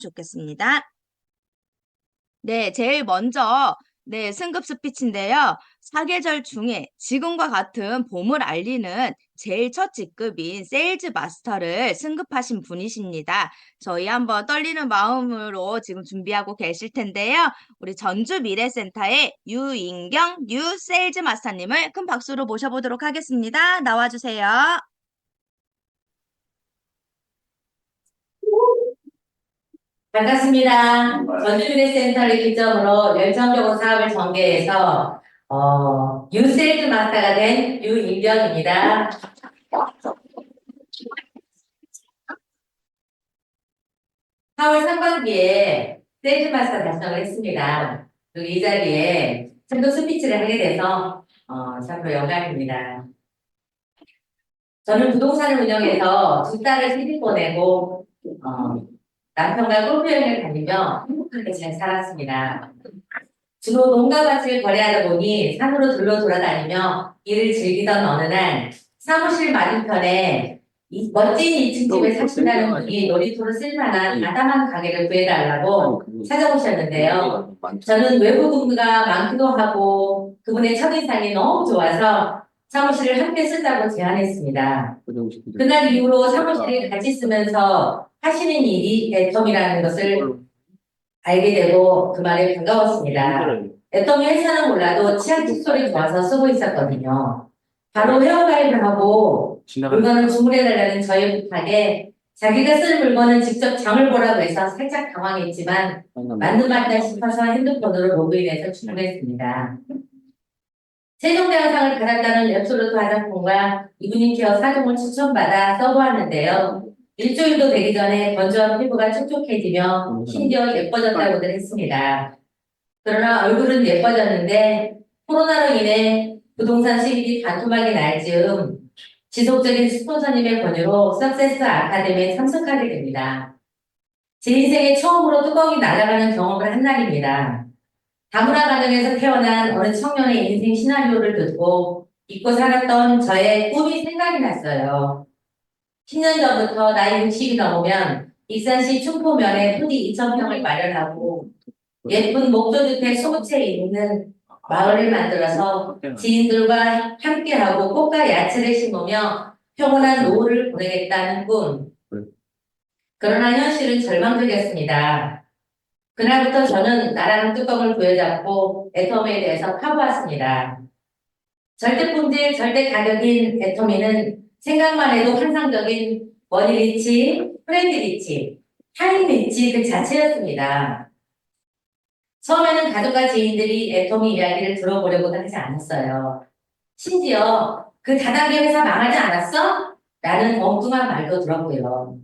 좋겠습니다. 네, 제일 먼저 승급 스피치인데요. 사계절 중에 지금과 같은 봄을 알리는 제일 첫 직급인 세일즈 마스터를 승급하신 분이십니다. 저희 한번 떨리는 마음으로 지금 준비하고 계실 텐데요. 우리 전주 미래센터의 유인경 뉴 세일즈 마스터님을 큰 박수로 모셔보도록 하겠습니다. 나와주세요. 반갑습니다. 전주미래센터를 기점으로 열정적으로 사업을 전개해서 뉴세일즈 마스터가 된 유인경입니다. 4월 상반기에 세일즈 마스터 달성을 했습니다. 그리고 이 자리에 승급 스피치를 하게 돼서 참으로 영광입니다. 저는 부동산을 운영해서 두 딸을 시집 보내고 남편과 골프 여행을 다니며 행복하게 잘 살았습니다. 주로 농가 밭을 거래하다 보니 산으로 돌아다니며 일을 즐기던 어느 날 사무실 맞은편에 멋진 2층 집에 사신다는 분이 놀이터로 쓸만한 아담한 가게를 구해달라고 찾아오셨는데요. 저는 외부 근무가 많기도 하고 그분의 첫인상이 너무 좋아서 사무실을 함께 쓰자고 제안했습니다. 그날 이후로 사무실을 같이 쓰면서 하시는 일이 애텀이라는 것을 알게 되고 그 말에 반가웠습니다. 애텀이 회사는 몰라도 치약 칫솔이 좋아서 쓰고 있었거든요. 바로 회원가입을 하고 물건을 주문해달라는 저의 부탁에 자기가 쓸 물건은 직접 장을 보라고 해서 살짝 당황했지만 맞는 말이다 싶어서 핸드폰으로 로그인해서 주문했습니다. 세종대 영상을 받았다는 앱솔루트 화장품과 이브닝 케어 4종을 추천받아 써보았는데요. 일주일도 되기 전에 건조한 피부가 촉촉해지며 심지어 예뻐졌다고들 했습니다. 그러나 얼굴은 예뻐졌는데 코로나로 인해 부동산 수입이 반토막이 날 즈음 지속적인 스폰서님의 권유로 석세스 아카데미에 참석하게 됩니다. 제 인생에 처음으로 뚜껑이 날아가는 경험을 한 날입니다. 다문화 가정에서 태어난 어느 청년의 인생 시나리오를 듣고 잊고 살았던 저의 꿈이 생각이 났어요. 10년 전부터 나이 60이 넘으면 익산시 충포면에 토지 2,000평을 마련하고 예쁜 목조주택 20채 있는 마을을 만들어서 지인들과 함께하고 꽃과 야채를 심으며 평온한 노후를 보내겠다는 꿈. 그러나 현실은 절망적이었습니다. 그날부터 저는 나라는 뚜껑을 부여잡고 애터미에 대해서 파보았습니다. 절대 품질, 절대 가격인 애터미는 생각만 해도 환상적인 머니 리치, 프렌드 리치, 타임 리치 그 자체였습니다. 처음에는 가족과 지인들이 애터미 이야기를 들어보려고도 하지 않았어요. 심지어 그 다단계 회사 망하지 않았어? 라는 엉뚱한 말도 들었고요.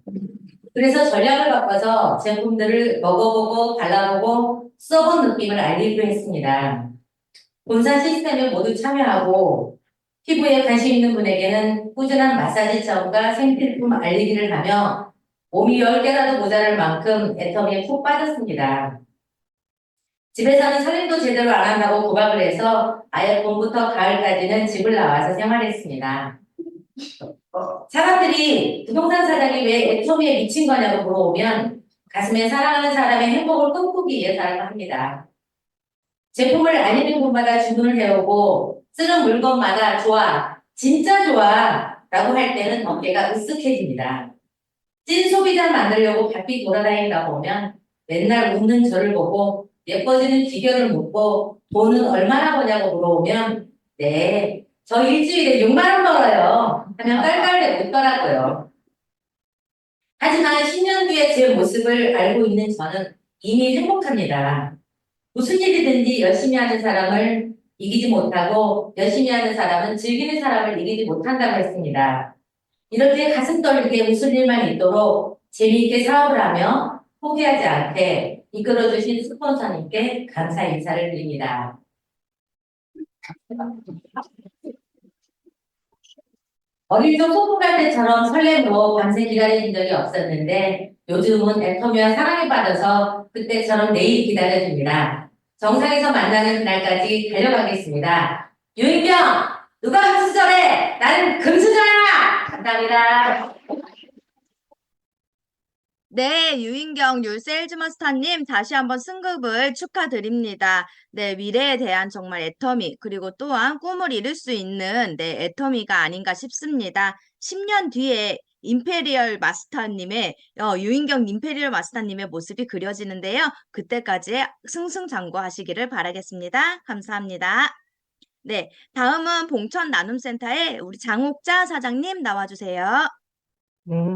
그래서 전략을 바꿔서 제품들을 먹어보고 발라보고 써본 느낌을 알리기로 했습니다. 본사 시스템에 모두 참여하고 피부에 관심 있는 분에게는 꾸준한 마사지점과 생필품 알리기를 하며 몸이 10개라도 모자랄 만큼 애터미에 푹 빠졌습니다. 집에서는 살림도 제대로 안 한다고 구박을 해서 아예 봄부터 가을까지는 집을 나와서 생활했습니다. 사람들이 부동산 사장이 왜 애터미에 미친 거냐고 물어보면 가슴에 사랑하는 사람의 행복을 꿈꾸기 위해서라고 합니다. 제품을 알리는 곳마다 주문을 해오고 쓰는 물건마다 좋아, 진짜 좋아 라고 할 때는 어깨가 으쓱해집니다. 찐 소비자 만들려고 바삐 돌아다니다 보면 맨날 웃는 저를 보고 예뻐지는 비결을 묻고 돈은 얼마나 버냐고 물어보면 네, 저 일주일에 6만 원 벌어요 하면 깔깔대고 웃더라고요. 하지만 10년 뒤에 제 모습을 알고 있는 저는 이미 행복합니다. 무슨 일이든지 열심히 하는 사람을 이기지 못하고 열심히 하는 사람은 즐기는 사람을 이기지 못한다고 했습니다. 이렇게 가슴 떨리게 웃을 일만 있도록 재미있게 사업을 하며 포기하지 않게 이끌어주신 스폰서님께 감사 인사를 드립니다. 어릴 적 소풍 갈 때처럼 설렘으로 밤새 기다린 적이 없었는데 요즘은 애터미와 사랑에 빠져서 그때처럼 내일 기다려집니다. 정상에서 만나는 그날까지 달려가겠습니다. 유인경! 누가 금수저래! 나는 금수저야! 감사합니다. 네, 유인경 세일즈 마스터님, 다시 한번 승급을 축하드립니다. 네, 미래에 대한 정말 애터미, 그리고 또한 꿈을 이룰 수 있는 애터미가 아닌가 싶습니다. 10년 뒤에 유인경 임페리얼 마스터님의 모습이 그려지는데요. 그때까지 승승장구하시기를 바라겠습니다. 감사합니다. 네, 다음은 봉천 나눔센터의 우리 장옥자 사장님 나와주세요. 네,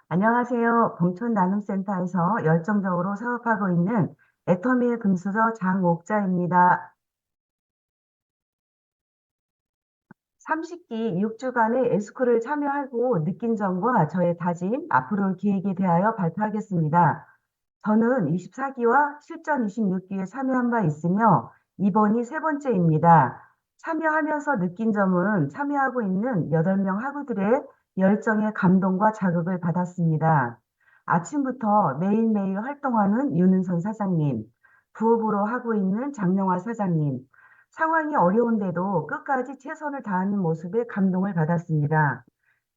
안녕하세요. 봉천 나눔센터에서 열정적으로 사업하고 있는 애터미의 금수저 장옥자입니다. 30기 6주간의 에스쿠를 참여하고 느낀 점과 저의 다짐, 앞으로의 계획에 대하여 발표하겠습니다. 저는 24기와 실전 26기에 참여한 바 있으며 이번이 세 번째입니다. 참여하면서 느낀 점은 참여하고 있는 8명 학우들의 열정에 감동과 자극을 받았습니다. 아침부터 매일매일 활동하는 윤은선 사장님, 부업으로 하고 있는 장영화 사장님, 상황이 어려운데도 끝까지 최선을 다하는 모습에 감동을 받았습니다.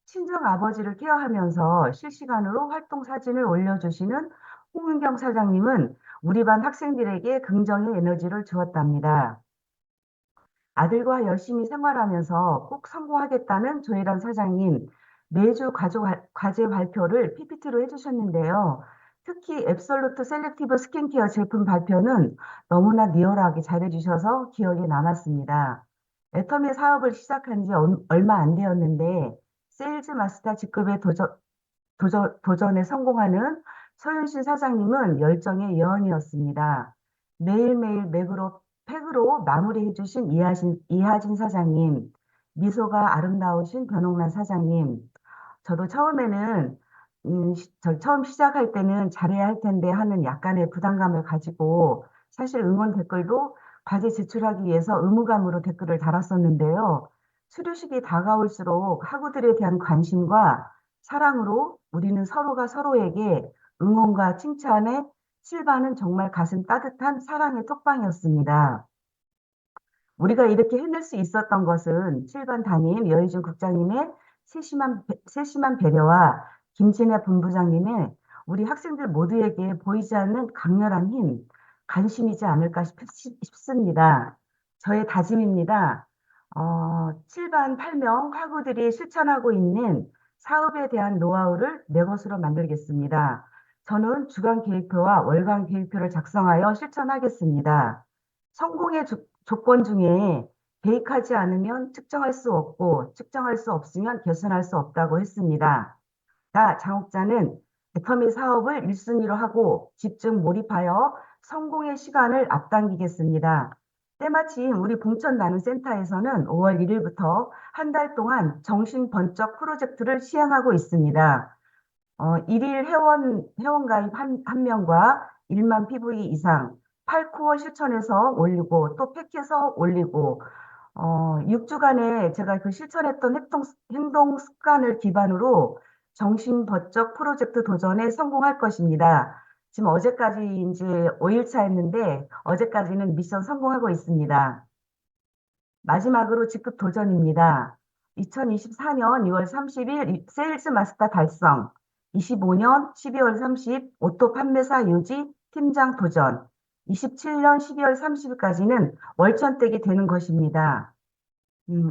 친정 아버지를 케어하면서 실시간으로 활동 사진을 올려주시는 홍은경 사장님은 우리 반 학생들에게 긍정의 에너지를 주었답니다. 아들과 열심히 생활하면서 꼭 성공하겠다는 조혜란 사장님, 매주 과제 발표를 PPT로 해주셨는데요. 특히 앱솔루트 셀렉티브 스킨케어 제품 발표는 너무나 리얼하게 잘해주셔서 기억에 남았습니다. 애터미 사업을 시작한 지 얼마 안 되었는데 세일즈 마스터 직급에 도전에 성공하는 서윤신 사장님은 열정의 여원이었습니다. 매일매일 팩으로 마무리해주신 이하진 사장님, 미소가 아름다우신 변홍란 사장님, 저도 처음 시작할 때는 잘해야 할 텐데 하는 약간의 부담감을 가지고 사실 응원 댓글도 과제 제출하기 위해서 의무감으로 댓글을 달았었는데요. 수료식이 다가올수록 학우들에 대한 관심과 사랑으로 우리는 서로가 서로에게 응원과 칭찬에 실바는 정말 가슴 따뜻한 사랑의 톡방이었습니다. 우리가 이렇게 해낼 수 있었던 것은 7반 담임 여의준 국장님의 세심한 배려와 김진애 본부장님의 우리 학생들 모두에게 보이지 않는 강렬한 힘, 관심이지 않을까 싶습니다. 저의 다짐입니다. 7반 8명 학우들이 실천하고 있는 사업에 대한 노하우를 내 것으로 만들겠습니다. 저는 주간 계획표와 월간 계획표를 작성하여 실천하겠습니다. 성공의 조건 중에 계획하지 않으면 측정할 수 없고 측정할 수 없으면 개선할 수 없다고 했습니다. 장옥자는 애터미 사업을 1순위로 하고 집중 몰입하여 성공의 시간을 앞당기겠습니다. 때마침 우리 봉천 나눔센터에서는 5월 1일부터 한 달 동안 정신 번쩍 프로젝트를 시행하고 있습니다. 일일 회원 가입 한 명과 1만 PV 이상, 8코어 실천해서 올리고, 또 팩해서 올리고, 6주간에 제가 그 실천했던 행동 습관을 기반으로 정신 번쩍 프로젝트 도전에 성공할 것입니다. 지금 어제까지 이제 5일차 했는데, 어제까지는 미션 성공하고 있습니다. 마지막으로 직급 도전입니다. 2024년 2월 30일 세일즈 마스터 달성, 25년 12월 30 오토 판매사 유지 팀장 도전, 27년 12월 30일까지는 월천댁이 되는 것입니다.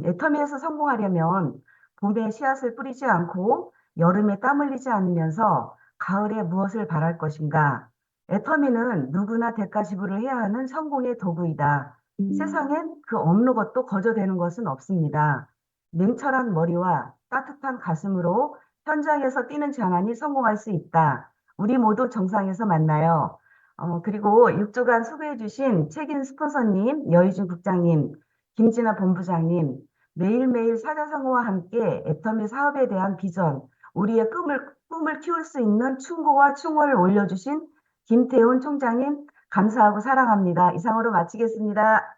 애터미에서 성공하려면 봄에 씨앗을 뿌리지 않고 여름에 땀 흘리지 않으면서 가을에 무엇을 바랄 것인가? 애터미는 누구나 대가 지불을 해야 하는 성공의 도구이다. 세상엔 그 어느 것도 거저되는 것은 없습니다. 냉철한 머리와 따뜻한 가슴으로 현장에서 뛰는 장안이 성공할 수 있다. 우리 모두 정상에서 만나요. 그리고 6주간 수고해주신 책임 스폰서님, 여의준 국장님, 김진아 본부장님, 매일매일 사자성어와 함께 애터미 사업에 대한 비전, 우리의 꿈을 키울 수 있는 충고와 충원을 올려주신 김태훈 총장님, 감사하고 사랑합니다. 이상으로 마치겠습니다.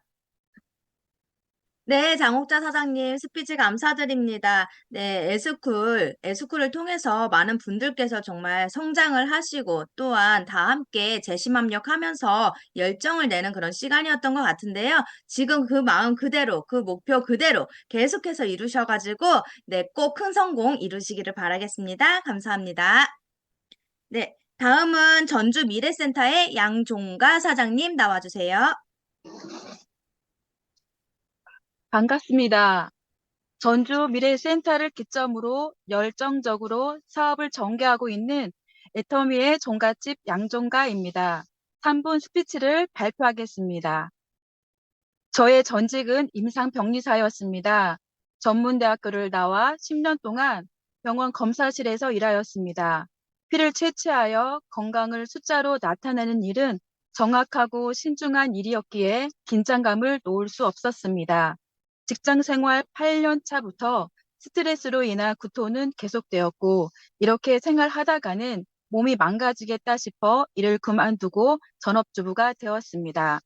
네, 장옥자 사장님 스피치 감사드립니다. 네, 에스쿨을 통해서 많은 분들께서 정말 성장을 하시고 또한 다 함께 재심합력하면서 열정을 내는 그런 시간이었던 것 같은데요. 지금 그 마음 그대로, 그 목표 그대로 계속해서 이루셔가지고 네, 꼭 큰 성공 이루시기를 바라겠습니다. 감사합니다. 네, 다음은 전주 미래센터의 양종가 사장님 나와주세요. 반갑습니다. 전주 미래센터를 기점으로 열정적으로 사업을 전개하고 있는 애터미의 종갓집 양종가입니다. 3분 스피치를 발표하겠습니다. 저의 전직은 임상병리사였습니다. 전문대학교를 나와 10년 동안 병원 검사실에서 일하였습니다. 피를 채취하여 건강을 숫자로 나타내는 일은 정확하고 신중한 일이었기에 긴장감을 놓을 수 없었습니다. 직장 생활 8년 차부터 스트레스로 인한 구토는 계속되었고, 이렇게 생활하다가는 몸이 망가지겠다 싶어 일을 그만두고 전업주부가 되었습니다.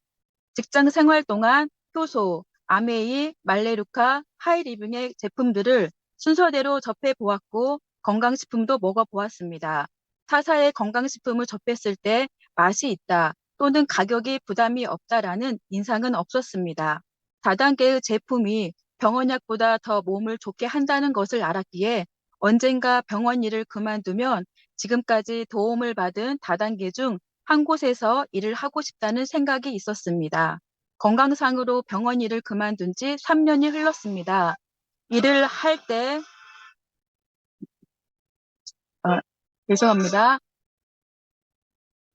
직장 생활 동안 효소, 아메이, 말레루카, 하이리빙의 제품들을 순서대로 접해 보았고 건강식품도 먹어 보았습니다. 타사의 건강식품을 접했을 때 맛이 있다 또는 가격이 부담이 없다라는 인상은 없었습니다. 다단계의 제품이 병원약보다 더 몸을 좋게 한다는 것을 알았기에 언젠가 병원 일을 그만두면 지금까지 도움을 받은 다단계 중 한 곳에서 일을 하고 싶다는 생각이 있었습니다. 건강상으로 병원 일을 그만둔 지 3년이 흘렀습니다. 일을 할 때, 죄송합니다.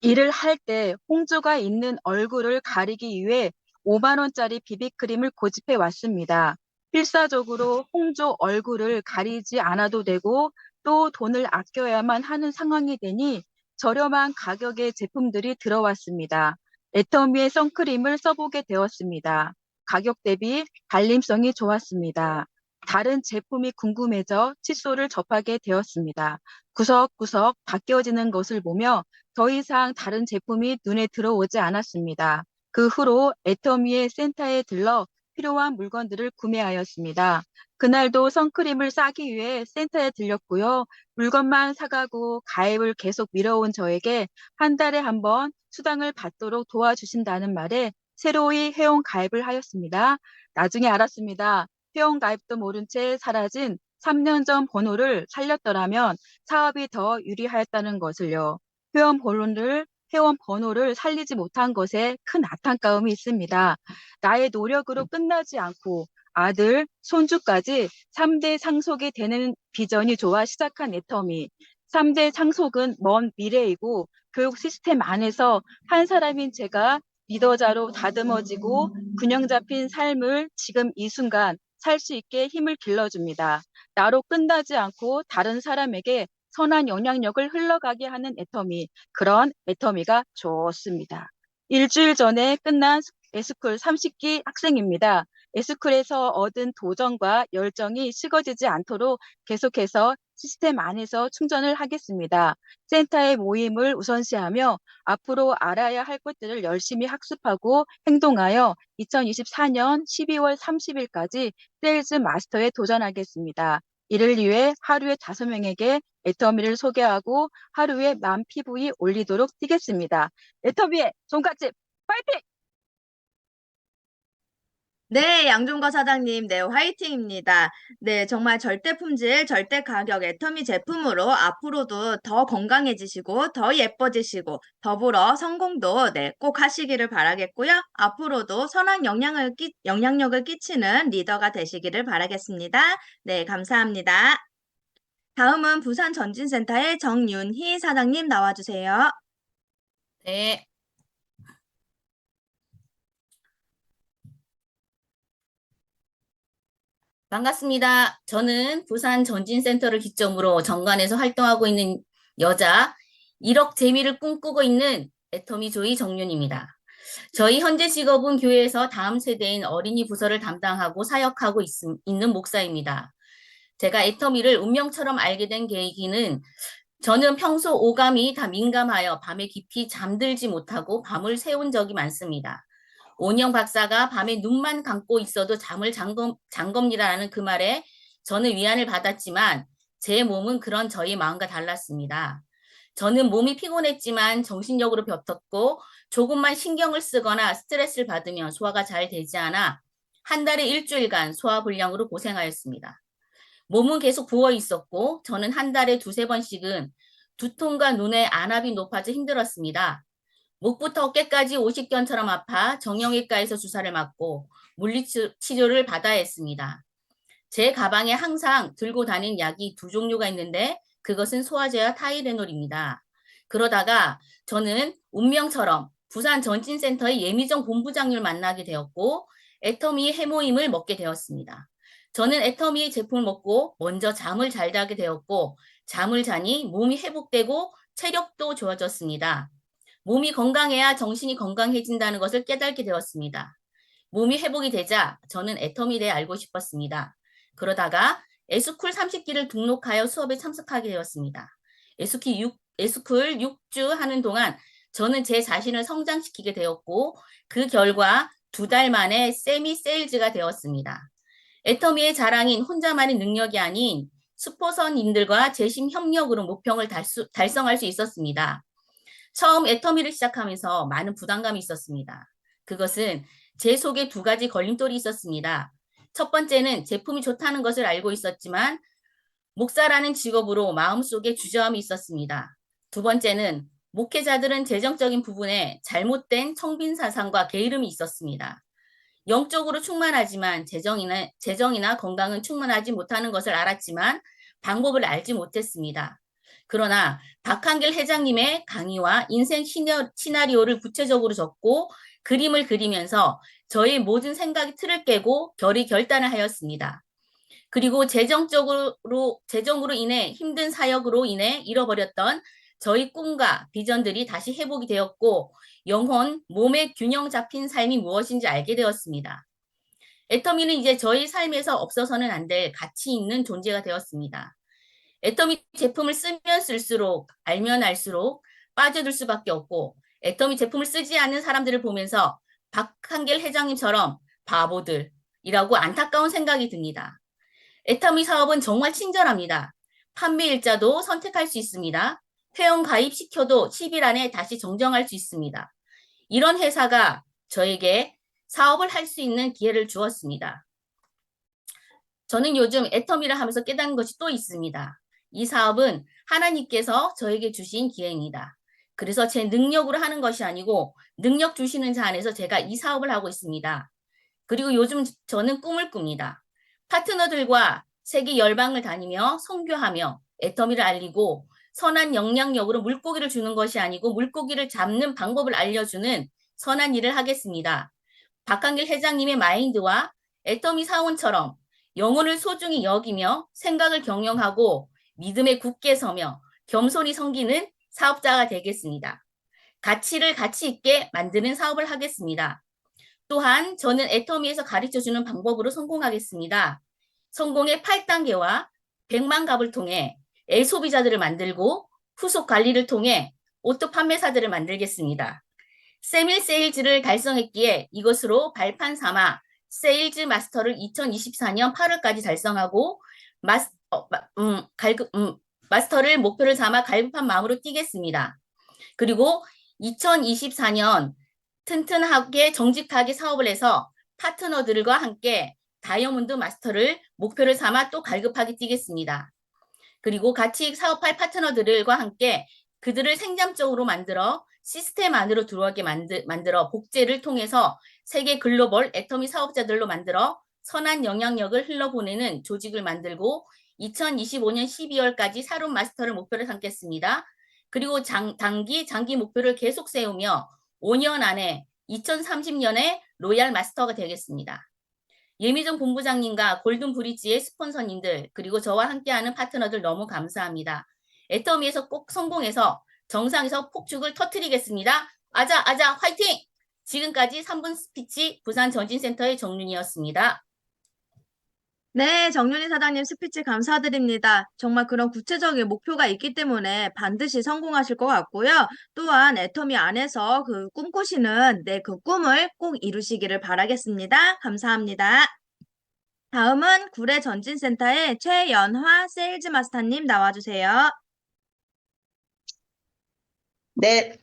일을 할 때 홍조가 있는 얼굴을 가리기 위해 5만 원짜리 비비크림을 고집해 왔습니다. 필사적으로 홍조 얼굴을 가리지 않아도 되고 또 돈을 아껴야만 하는 상황이 되니 저렴한 가격의 제품들이 들어왔습니다. 애터미의 선크림을 써보게 되었습니다. 가격 대비 발림성이 좋았습니다. 다른 제품이 궁금해져 칫솔을 접하게 되었습니다. 구석구석 바뀌어지는 것을 보며 더 이상 다른 제품이 눈에 들어오지 않았습니다. 그 후로 애터미의 센터에 들러 필요한 물건들을 구매하였습니다. 그날도 선크림을 싸기 위해 센터에 들렸고요. 물건만 사가고 가입을 계속 미뤄온 저에게 한 달에 한 번 수당을 받도록 도와주신다는 말에 새로이 회원 가입을 하였습니다. 나중에 알았습니다. 회원 가입도 모른 채 사라진 3년 전 번호를 살렸더라면 사업이 더 유리하였다는 것을요. 회원 번호를 살리지 못한 것에 큰 안타까움이 있습니다. 나의 노력으로 끝나지 않고 아들, 손주까지 3대 상속이 되는 비전이 좋아 시작한 애터미. 3대 상속은 먼 미래이고 교육 시스템 안에서 한 사람인 제가 리더자로 다듬어지고 균형 잡힌 삶을 지금 이 순간 살 수 있게 힘을 길러줍니다. 나로 끝나지 않고 다른 사람에게 선한 영향력을 흘러가게 하는 애터미, 그런 애터미가 좋습니다. 일주일 전에 끝난 에스쿨 30기 학생입니다. 에스쿨에서 얻은 도전과 열정이 식어지지 않도록 계속해서 시스템 안에서 충전을 하겠습니다. 센터의 모임을 우선시하며 앞으로 알아야 할 것들을 열심히 학습하고 행동하여 2024년 12월 30일까지 세일즈 마스터에 도전하겠습니다. 이를 위해 하루에 5명에게 애터미를 소개하고 하루에 10,000 PV 올리도록 뛰겠습니다. 애터미의 종갓집 파이팅! 네, 양종거 사장님, 네, 화이팅입니다. 네, 정말 절대 품질, 절대 가격 애터미 제품으로 앞으로도 더 건강해지시고, 더 예뻐지시고, 더불어 성공도 네, 꼭 하시기를 바라겠고요. 앞으로도 선한 영향력을 끼치는 리더가 되시기를 바라겠습니다. 네, 감사합니다. 다음은 부산 전진센터의 정윤희 사장님 나와주세요. 네, 반갑습니다. 저는 부산 전진센터를 기점으로 정관에서 활동하고 있는 여자 1억 재미를 꿈꾸고 있는 애터미 조이 정윤입니다. 저희 현재 직업은 교회에서 다음 세대인 어린이 부서를 담당하고 사역하고 있는 목사입니다. 제가 애터미를 운명처럼 알게 된 계기는 저는 평소 오감이 다 민감하여 밤에 깊이 잠들지 못하고 밤을 새운 적이 많습니다. 오은영 박사가 밤에 눈만 감고 있어도 잠을 잔겁니다라는 그 말에 저는 위안을 받았지만 제 몸은 그런 저의 마음과 달랐습니다. 저는 몸이 피곤했지만 정신력으로 벼텄고 조금만 신경을 쓰거나 스트레스를 받으면 소화가 잘 되지 않아 한 달에 일주일간 소화불량으로 고생하였습니다. 몸은 계속 부어 있었고 저는 한 달에 2~3번씩은 두통과 눈의 안압이 높아져 힘들었습니다. 목부터 어깨까지 오십견처럼 아파 정형외과에서 주사를 맞고 물리치료를 받아야 했습니다. 제 가방에 항상 들고 다니는 약이 두 종류가 있는데 그것은 소화제와 타이레놀입니다. 그러다가 저는 운명처럼 부산 전진센터의 예미정 본부장님을 만나게 되었고 애터미 해모임을 먹게 되었습니다. 저는 애터미 제품을 먹고 먼저 잠을 잘 자게 되었고 잠을 자니 몸이 회복되고 체력도 좋아졌습니다. 몸이 건강해야 정신이 건강해진다는 것을 깨닫게 되었습니다. 몸이 회복이 되자 저는 애터미에 대해 알고 싶었습니다. 그러다가 에스쿨 30기를 등록하여 수업에 참석하게 되었습니다. 에스쿨 6주 하는 동안 저는 제 자신을 성장시키게 되었고 그 결과 2달 만에 세미 세일즈가 되었습니다. 애터미의 자랑인 혼자만의 능력이 아닌 스포선님들과 재심 협력으로 목표를 달성할 수 있었습니다. 처음 애터미를 시작하면서 많은 부담감이 있었습니다. 그것은 제 속에 2가지 걸림돌이 있었습니다. 첫 번째는 제품이 좋다는 것을 알고 있었지만 목사라는 직업으로 마음속에 주저함이 있었습니다. 두 번째는 목회자들은 재정적인 부분에 잘못된 청빈 사상과 게으름이 있었습니다. 영적으로 충만하지만 재정이나 건강은 충만하지 못하는 것을 알았지만 방법을 알지 못했습니다. 그러나 박한길 회장님의 강의와 인생 시나리오를 구체적으로 적고 그림을 그리면서 저의 모든 생각의 틀을 깨고 결단을 하였습니다. 그리고 재정으로 인해 힘든 사역으로 인해 잃어버렸던 저희 꿈과 비전들이 다시 회복이 되었고 영혼, 몸의 균형 잡힌 삶이 무엇인지 알게 되었습니다. 애터미는 이제 저희 삶에서 없어서는 안 될 가치 있는 존재가 되었습니다. 애터미 제품을 쓰면 쓸수록 알면 알수록 빠져들 수밖에 없고 애터미 제품을 쓰지 않는 사람들을 보면서 박한길 회장님처럼 바보들이라고 안타까운 생각이 듭니다. 애터미 사업은 정말 친절합니다. 판매일자도 선택할 수 있습니다. 회원 가입시켜도 10일 안에 다시 정정할 수 있습니다. 이런 회사가 저에게 사업을 할 수 있는 기회를 주었습니다. 저는 요즘 애터미를 하면서 깨닫는 것이 또 있습니다. 이 사업은 하나님께서 저에게 주신 기회입니다. 그래서 제 능력으로 하는 것이 아니고 능력 주시는 자 안에서 제가 이 사업을 하고 있습니다. 그리고 요즘 저는 꿈을 꿉니다. 파트너들과 세계 열방을 다니며 선교하며 애터미를 알리고 선한 영향력으로 물고기를 주는 것이 아니고 물고기를 잡는 방법을 알려주는 선한 일을 하겠습니다. 박한길 회장님의 마인드와 애터미 사원처럼 영혼을 소중히 여기며 생각을 경영하고 믿음에 굳게 서며 겸손히 섬기는 사업자가 되겠습니다. 가치를 가치 있게 만드는 사업을 하겠습니다. 또한 저는 애터미에서 가르쳐주는 방법으로 성공하겠습니다. 성공의 8단계와 100만 갑을 통해 애소비자들을 만들고 후속 관리를 통해 오토 판매사들을 만들겠습니다. 세밀 세일즈를 달성했기에 이것으로 발판 삼아 세일즈 마스터를 2024년 8월까지 달성하고 마스터를 목표를 삼아 갈급한 마음으로 뛰겠습니다. 그리고 2024년 튼튼하게 정직하게 사업을 해서 파트너들과 함께 다이아몬드 마스터를 목표를 삼아 또 갈급하게 뛰겠습니다. 그리고 같이 사업할 파트너들과 함께 그들을 생산적으로 만들어 시스템 안으로 들어오게 만들어 복제를 통해서 세계 글로벌 애터미 사업자들로 만들어 선한 영향력을 흘러보내는 조직을 만들고 2025년 12월까지 새로운 마스터를 목표로 삼겠습니다. 그리고 장기 목표를 계속 세우며 5년 안에 2030년에 로얄 마스터가 되겠습니다. 예미정 본부장님과 골든 브릿지의 스폰서님들 그리고 저와 함께하는 파트너들 너무 감사합니다. 애터미에서 꼭 성공해서 정상에서 폭죽을 터뜨리겠습니다. 아자 화이팅! 지금까지 3분 스피치 부산 전진센터의 정윤이었습니다. 네, 정윤희 사장님 스피치 감사드립니다. 정말 그런 구체적인 목표가 있기 때문에 반드시 성공하실 것 같고요. 또한 애터미 안에서 그 꿈꾸시는 그 꿈을 꼭 이루시기를 바라겠습니다. 감사합니다. 다음은 구례 전진센터의 최연화 세일즈 마스터님 나와주세요. 네,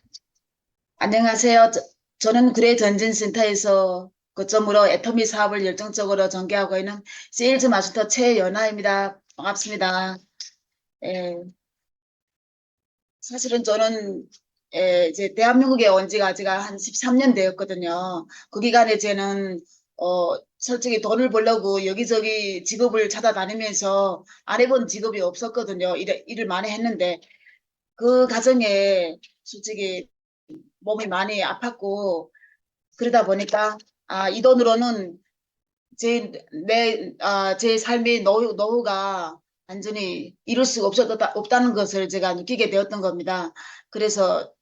안녕하세요. 저는 구례 전진센터에서 거점으로 애터미 사업을 열정적으로 전개하고 있는 세일즈 마스터 최연아입니다. 반갑습니다. 예, 사실은 저는 이제 대한민국에 온 지가 제가 한 13년 되었거든요. 그 기간에 저는 솔직히 돈을 벌려고 여기저기 직업을 찾아다니면서 안 해본 직업이 없었거든요. 일을 많이 했는데 그 과정에 솔직히 몸이 많이 아팠고 그러다 보니까 이 돈으로는 제 삶의 노후가 완전히 이룰 수가 없다는 것을 제가 느끼게 되었던 겁니다. 그래서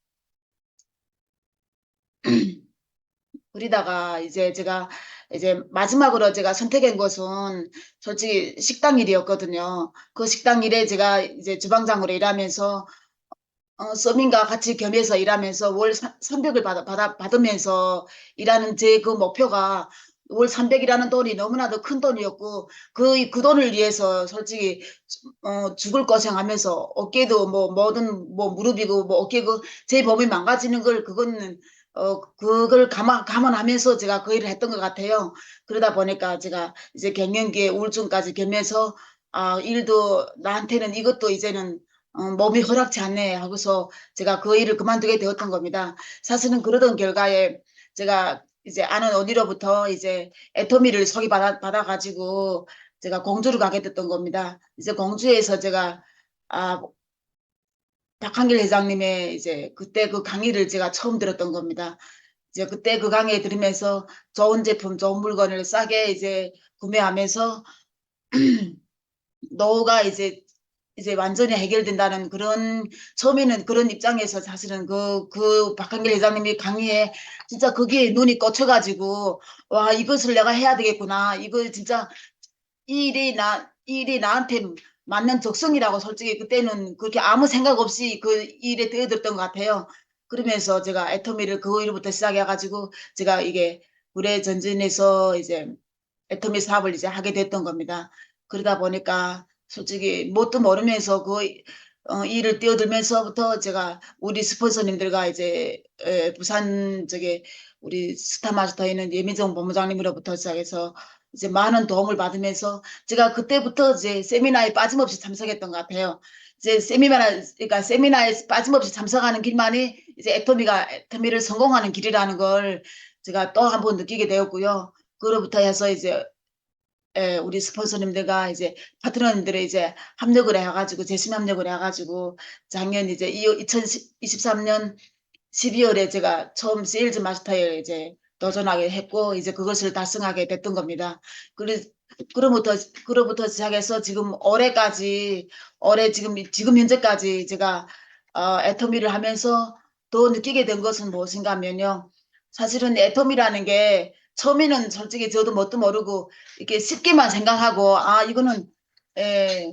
그러다가 이제 제가 이제 마지막으로 제가 선택한 것은 솔직히 식당 일이었거든요. 그 식당 일에 제가 이제 주방장으로 일하면서 서민과 같이 겸해서 일하면서 월 300을 받으면서 일하는 제 그 목표가 월 300이라는 돈이 너무나도 큰 돈이었고 그 돈을 위해서 솔직히 죽을 고생하면서 어깨도 뭐 뭐든 뭐 무릎이고 뭐 어깨 제 몸이 망가지는 걸 그거는 그걸 감안하면서 제가 그 일을 했던 것 같아요. 그러다 보니까 제가 이제 갱년기에 우울증까지 겸해서 일도 나한테는 이것도 이제는 몸이 허락치 않네 하고서 제가 그 일을 그만두게 되었던 겁니다. 사실은 그러던 결과에 제가 이제 아는 언니로부터 이제 애터미를 받아가지고 제가 공주를 가게 됐던 겁니다. 이제 공주에서 제가 아, 박한길 회장님의 이제 그때 그 강의를 제가 처음 들었던 겁니다. 이제 그때 그 강의 들으면서 좋은 제품, 좋은 물건을 싸게 이제 구매하면서 노후가 이제 완전히 해결된다는 그런, 처음에는 그런 입장에서 사실은 그 박한길 회장님이 강의에 진짜 거기에 눈이 꽂혀가지고, 와, 이것을 내가 해야 되겠구나. 이거 진짜 이 일이 나한테 맞는 적성이라고 솔직히 그때는 그렇게 아무 생각 없이 그 일에 뛰어들었던 것 같아요. 그러면서 제가 애터미를 그 일부터 시작해가지고 제가 이게 불의 전진에서 이제 애터미 사업을 이제 하게 됐던 겁니다. 그러다 보니까 솔직히 뭣도 모르면서 일을 뛰어들면서부터 제가 우리 스폰서님들과 이제 부산 우리 스타마스터에 있는 예민정 본부장님으로부터 시작해서 이제 많은 도움을 받으면서 제가 그때부터 이제 세미나에 빠짐없이 참석했던 것 같아요. 이제 그러니까 세미나에 빠짐없이 참석하는 길만이 이제 애터미를 성공하는 길이라는 걸 제가 또 한 번 느끼게 되었고요. 그로부터 해서 이제 우리 스폰서님들과 이제 파트너님들의 이제 합력을 해가지고 재심 합력을 해가지고 작년 이제 2023년 12월에 제가 처음 세일즈 마스터에 이제 도전하게 했고 이제 그것을 달성하게 됐던 겁니다. 그래 그로부터 시작해서 지금 올해 지금 현재까지 제가 애터미를 하면서 더 느끼게 된 것은 무엇인가 하면요. 사실은 애터미라는 게 처음에는 솔직히 저도 뭣도 모르고 이렇게 쉽게만 생각하고 이거는 에,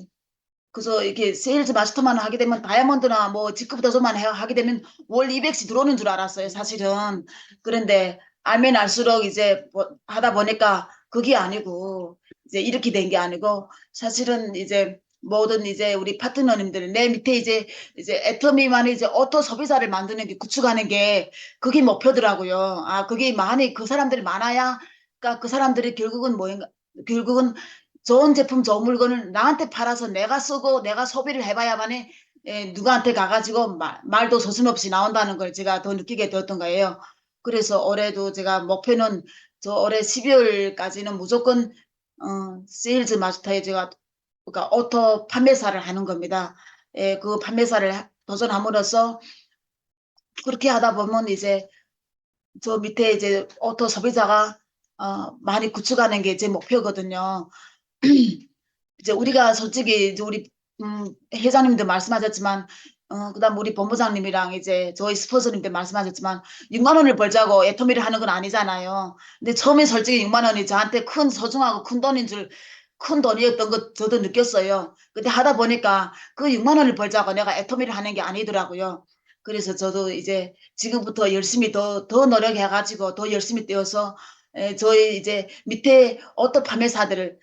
그래서 이렇게 세일즈 마스터만 하게 되면 다이아몬드나 뭐 직급부터 저만 하게 되면 월 200씩 들어오는 줄 알았어요, 사실은. 그런데 알면 알수록 이제 하다 보니까 그게 아니고 이제 이렇게 된 게 아니고 사실은 이제 모든 이제 우리 파트너님들 내 밑에 이제 애터미만 이제 오토 소비자를 만드는 게 구축하는 게 그게 목표더라고요. 그게 많이 그 사람들이 많아야 그러니까 그 사람들이 결국은 뭐인가 결국은 좋은 제품, 좋은 물건을 나한테 팔아서 내가 쓰고 내가 소비를 해봐야만이 누구한테 가가지고 말도 서슴없이 나온다는 걸 제가 더 느끼게 되었던 거예요. 그래서 올해도 제가 목표는 저 올해 12월까지는 무조건 세일즈 마스터에 제가 그러니까 오토 판매사를 하는 겁니다. 그 판매사를 도전함으로써 그렇게 하다 보면 이제 저 밑에 이제 오토 소비자가 많이 구축하는 게 제 목표거든요. 이제 우리가 솔직히 이제 우리 회장님도 말씀하셨지만 그다음 우리 본부장님이랑 이제 저희 스폰서님도 말씀하셨지만 6만 원을 벌자고 애터미를 하는 건 아니잖아요. 근데 처음에 솔직히 6만 원이 저한테 큰 소중하고 큰 돈이었던 것 저도 느꼈어요. 근데 하다 보니까 그 6만 원을 벌자고 내가 애터미를 하는 게 아니더라고요. 그래서 저도 이제 지금부터 열심히 더 노력해가지고 더 열심히 뛰어서 저희 이제 밑에 오토 판매사들을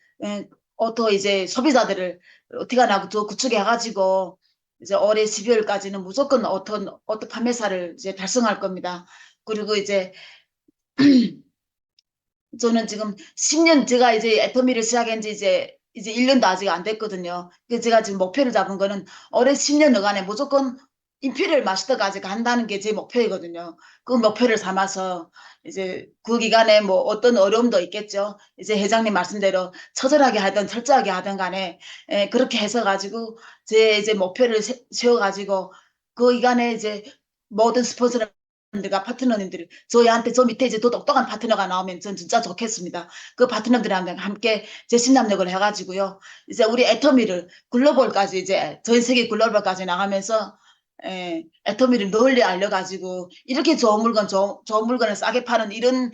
오토 이제 소비자들을 어떻게 하나 더 구축해가지고 이제 올해 12월까지는 무조건 오토 판매사를 이제 달성할 겁니다. 그리고 이제 저는 지금 10년 제가 이제 애터미를 시작한 지 이제 1년도 아직 안 됐거든요. 그래서 제가 지금 목표를 잡은 거는 올해 10년 안에 무조건 임페리얼 마스터까지 간다는 게 제 목표이거든요. 그 목표를 삼아서 이제 그 기간에 뭐 어떤 어려움도 있겠죠. 이제 회장님 말씀대로 처절하게 하든 철저하게 하든 간에 그렇게 해서 가지고 제 이제 목표를 세워가지고 그 기간에 이제 모든 스폰서들과 파트너님들이 저희한테 저 밑에 이제 더 똑똑한 파트너가 나오면 전 진짜 좋겠습니다. 그 파트너들이랑 함께 재심남력을 해가지고요. 이제 우리 애터미를 글로벌까지 이제 전 세계 글로벌까지 나가면서 애터미를 널리 알려가지고 이렇게 좋은 물건을 싸게 파는 이런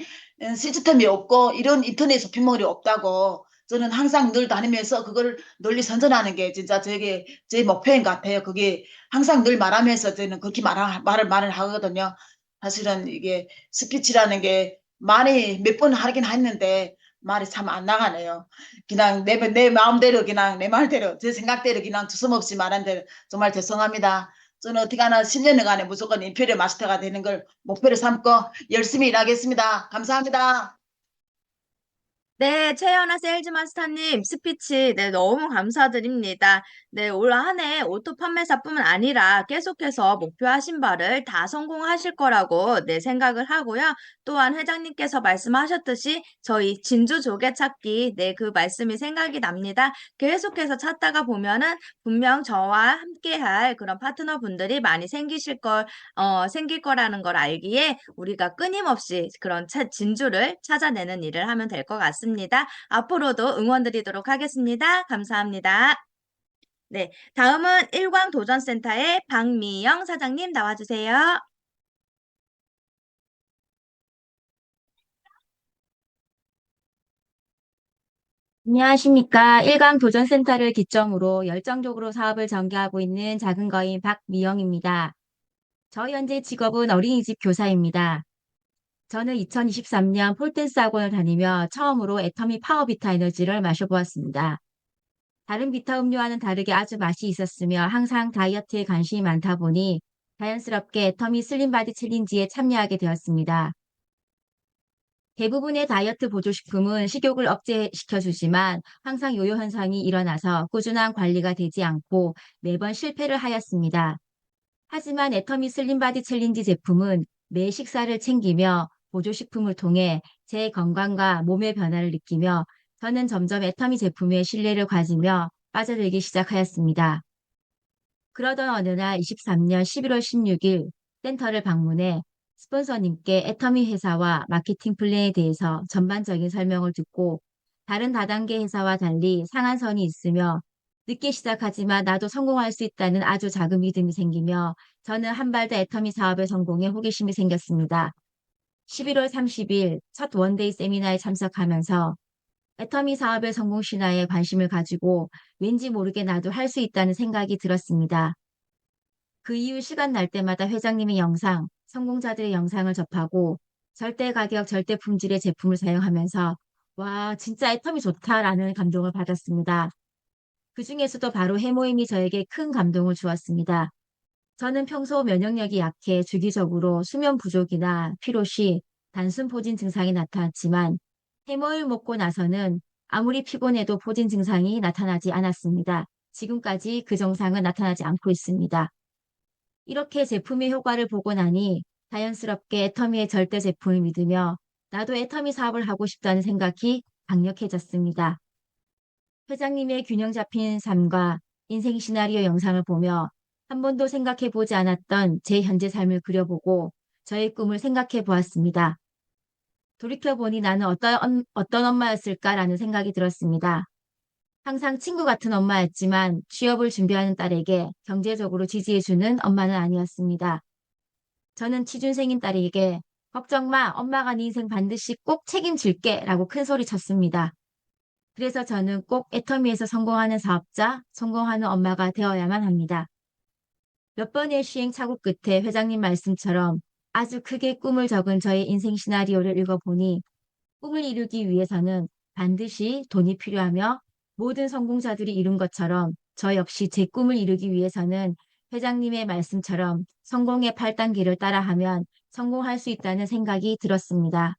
시스템이 없고 이런 인터넷 쇼핑몰이 없다고 저는 항상 늘 다니면서 그걸 널리 선전하는 게 진짜 제 목표인 것 같아요. 그게 항상 늘 말하면서 저는 그렇게 말을 하거든요. 사실은 이게 스피치라는 게 많이 몇 번 하긴 했는데 말이 참 안 나가네요. 그냥 내 마음대로 그냥 내 말대로 제 생각대로 그냥 주섬없이 말한 대로 정말 죄송합니다. 저는 어떻게 하나 10년간 안에 무조건 임페리얼 마스터가 되는 걸 목표로 삼고 열심히 일하겠습니다. 감사합니다. 네, 최연아 세일즈 마스터님 스피치 네, 너무 감사드립니다. 네, 올 한 해 오토 판매사뿐만 아니라 계속해서 목표하신 바를 다 성공하실 거라고 네, 생각을 하고요. 또한 회장님께서 말씀하셨듯이 저희 진주 조개찾기 네, 그 말씀이 생각이 납니다. 계속해서 찾다가 보면은 분명 저와 함께할 그런 파트너 분들이 많이 생길 거라는 걸 알기에 우리가 끊임없이 그런 진주를 찾아내는 일을 하면 될 것 같습니다. 앞으로도 응원드리도록 하겠습니다. 감사합니다. 네, 다음은 일광도전센터의 박미영 사장님 나와주세요. 안녕하십니까. 일광도전센터를 기점으로 열정적으로 사업을 전개하고 있는 작은 거인 박미영입니다. 저 현재 직업은 어린이집 교사입니다. 저는 2023년 폴댄스 학원을 다니며 처음으로 애터미 파워비타 에너지를 마셔보았습니다. 다른 비타 음료와는 다르게 아주 맛이 있었으며 항상 다이어트에 관심이 많다 보니 자연스럽게 애터미 슬림바디 챌린지에 참여하게 되었습니다. 대부분의 다이어트 보조식품은 식욕을 억제시켜주지만 항상 요요 현상이 일어나서 꾸준한 관리가 되지 않고 매번 실패를 하였습니다. 하지만 애터미 슬림바디 챌린지 제품은 매 식사를 챙기며 보조식품을 통해 제 건강과 몸의 변화를 느끼며 저는 점점 애터미 제품에 신뢰를 가지며 빠져들기 시작하였습니다. 그러던 어느 날 23년 11월 16일 센터를 방문해 스폰서님께 애터미 회사와 마케팅 플랜에 대해서 전반적인 설명을 듣고 다른 다단계 회사와 달리 상한선이 있으며 늦게 시작하지만 나도 성공할 수 있다는 아주 작은 믿음이 생기며 저는 한 발 더 애터미 사업의 성공에 호기심이 생겼습니다. 11월 30일 첫 원데이 세미나에 참석하면서 애터미 사업의 성공 신화에 관심을 가지고 왠지 모르게 나도 할 수 있다는 생각이 들었습니다. 그 이후 시간 날 때마다 회장님의 영상, 성공자들의 영상을 접하고 절대 가격, 절대 품질의 제품을 사용하면서 와, 진짜 애텀이 좋다라는 감동을 받았습니다. 그 중에서도 바로 해모임이 저에게 큰 감동을 주었습니다. 저는 평소 면역력이 약해 주기적으로 수면 부족이나 피로시, 단순 포진 증상이 나타났지만 해모임 먹고 나서는 아무리 피곤해도 포진 증상이 나타나지 않았습니다. 지금까지 그 증상은 나타나지 않고 있습니다. 이렇게 제품의 효과를 보고 나니 자연스럽게 애터미의 절대 제품을 믿으며 나도 애터미 사업을 하고 싶다는 생각이 강력해졌습니다. 회장님의 균형 잡힌 삶과 인생 시나리오 영상을 보며 한 번도 생각해 보지 않았던 제 현재 삶을 그려보고 저의 꿈을 생각해 보았습니다. 돌이켜보니 나는 어떤 엄마였을까라는 생각이 들었습니다. 항상 친구 같은 엄마였지만 취업을 준비하는 딸에게 경제적으로 지지해주는 엄마는 아니었습니다. 저는 취준생인 딸에게 걱정 마, 엄마가 네 인생 반드시 꼭 책임질게 라고 큰 소리 쳤습니다. 그래서 저는 꼭 애터미에서 성공하는 사업자, 성공하는 엄마가 되어야만 합니다. 몇 번의 시행착오 끝에 회장님 말씀처럼 아주 크게 꿈을 적은 저의 인생 시나리오를 읽어보니 꿈을 이루기 위해서는 반드시 돈이 필요하며 모든 성공자들이 이룬 것처럼 저 역시 제 꿈을 이루기 위해서는 회장님의 말씀처럼 성공의 8단계를 따라하면 성공할 수 있다는 생각이 들었습니다.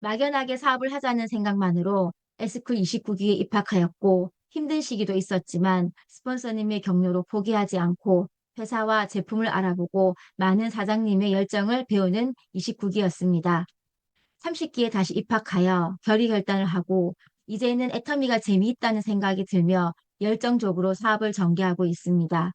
막연하게 사업을 하자는 생각만으로 S쿨 29기에 입학하였고 힘든 시기도 있었지만 스폰서님의 격려로 포기하지 않고 회사와 제품을 알아보고 많은 사장님의 열정을 배우는 29기였습니다. 30기에 다시 입학하여 결의 결단을 하고 이제는 애터미가 재미있다는 생각이 들며 열정적으로 사업을 전개하고 있습니다.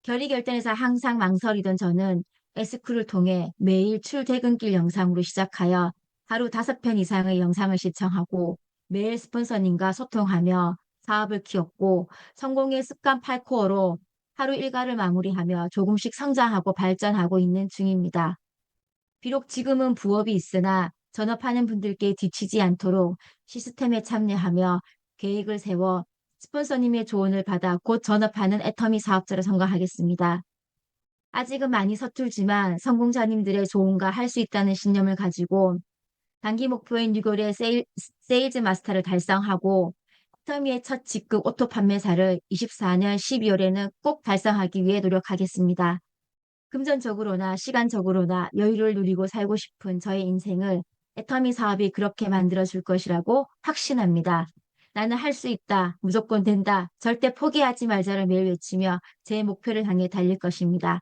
결의 결단에서 항상 망설이던 저는 에스쿠를 통해 매일 출퇴근길 영상으로 시작하여 하루 5편 이상의 영상을 시청하고 매일 스폰서님과 소통하며 사업을 키웠고 성공의 습관 8코어로 하루 일과를 마무리하며 조금씩 성장하고 발전하고 있는 중입니다. 비록 지금은 부업이 있으나 전업하는 분들께 뒤치지 않도록 시스템에 참여하며 계획을 세워 스폰서님의 조언을 받아 곧 전업하는 애터미 사업자로 성공하겠습니다. 아직은 많이 서툴지만 성공자님들의 조언과 할 수 있다는 신념을 가지고 단기 목표인 6월에 세일즈 마스터를 달성하고 애터미의 첫 직급 오토 판매사를 24년 12월에는 꼭 달성하기 위해 노력하겠습니다. 금전적으로나 시간적으로나 여유를 누리고 살고 싶은 저의 인생을 애터미 사업이 그렇게 만들어줄 것이라고 확신합니다. 나는 할 수 있다. 무조건 된다. 절대 포기하지 말자를 매일 외치며 제 목표를 향해 달릴 것입니다.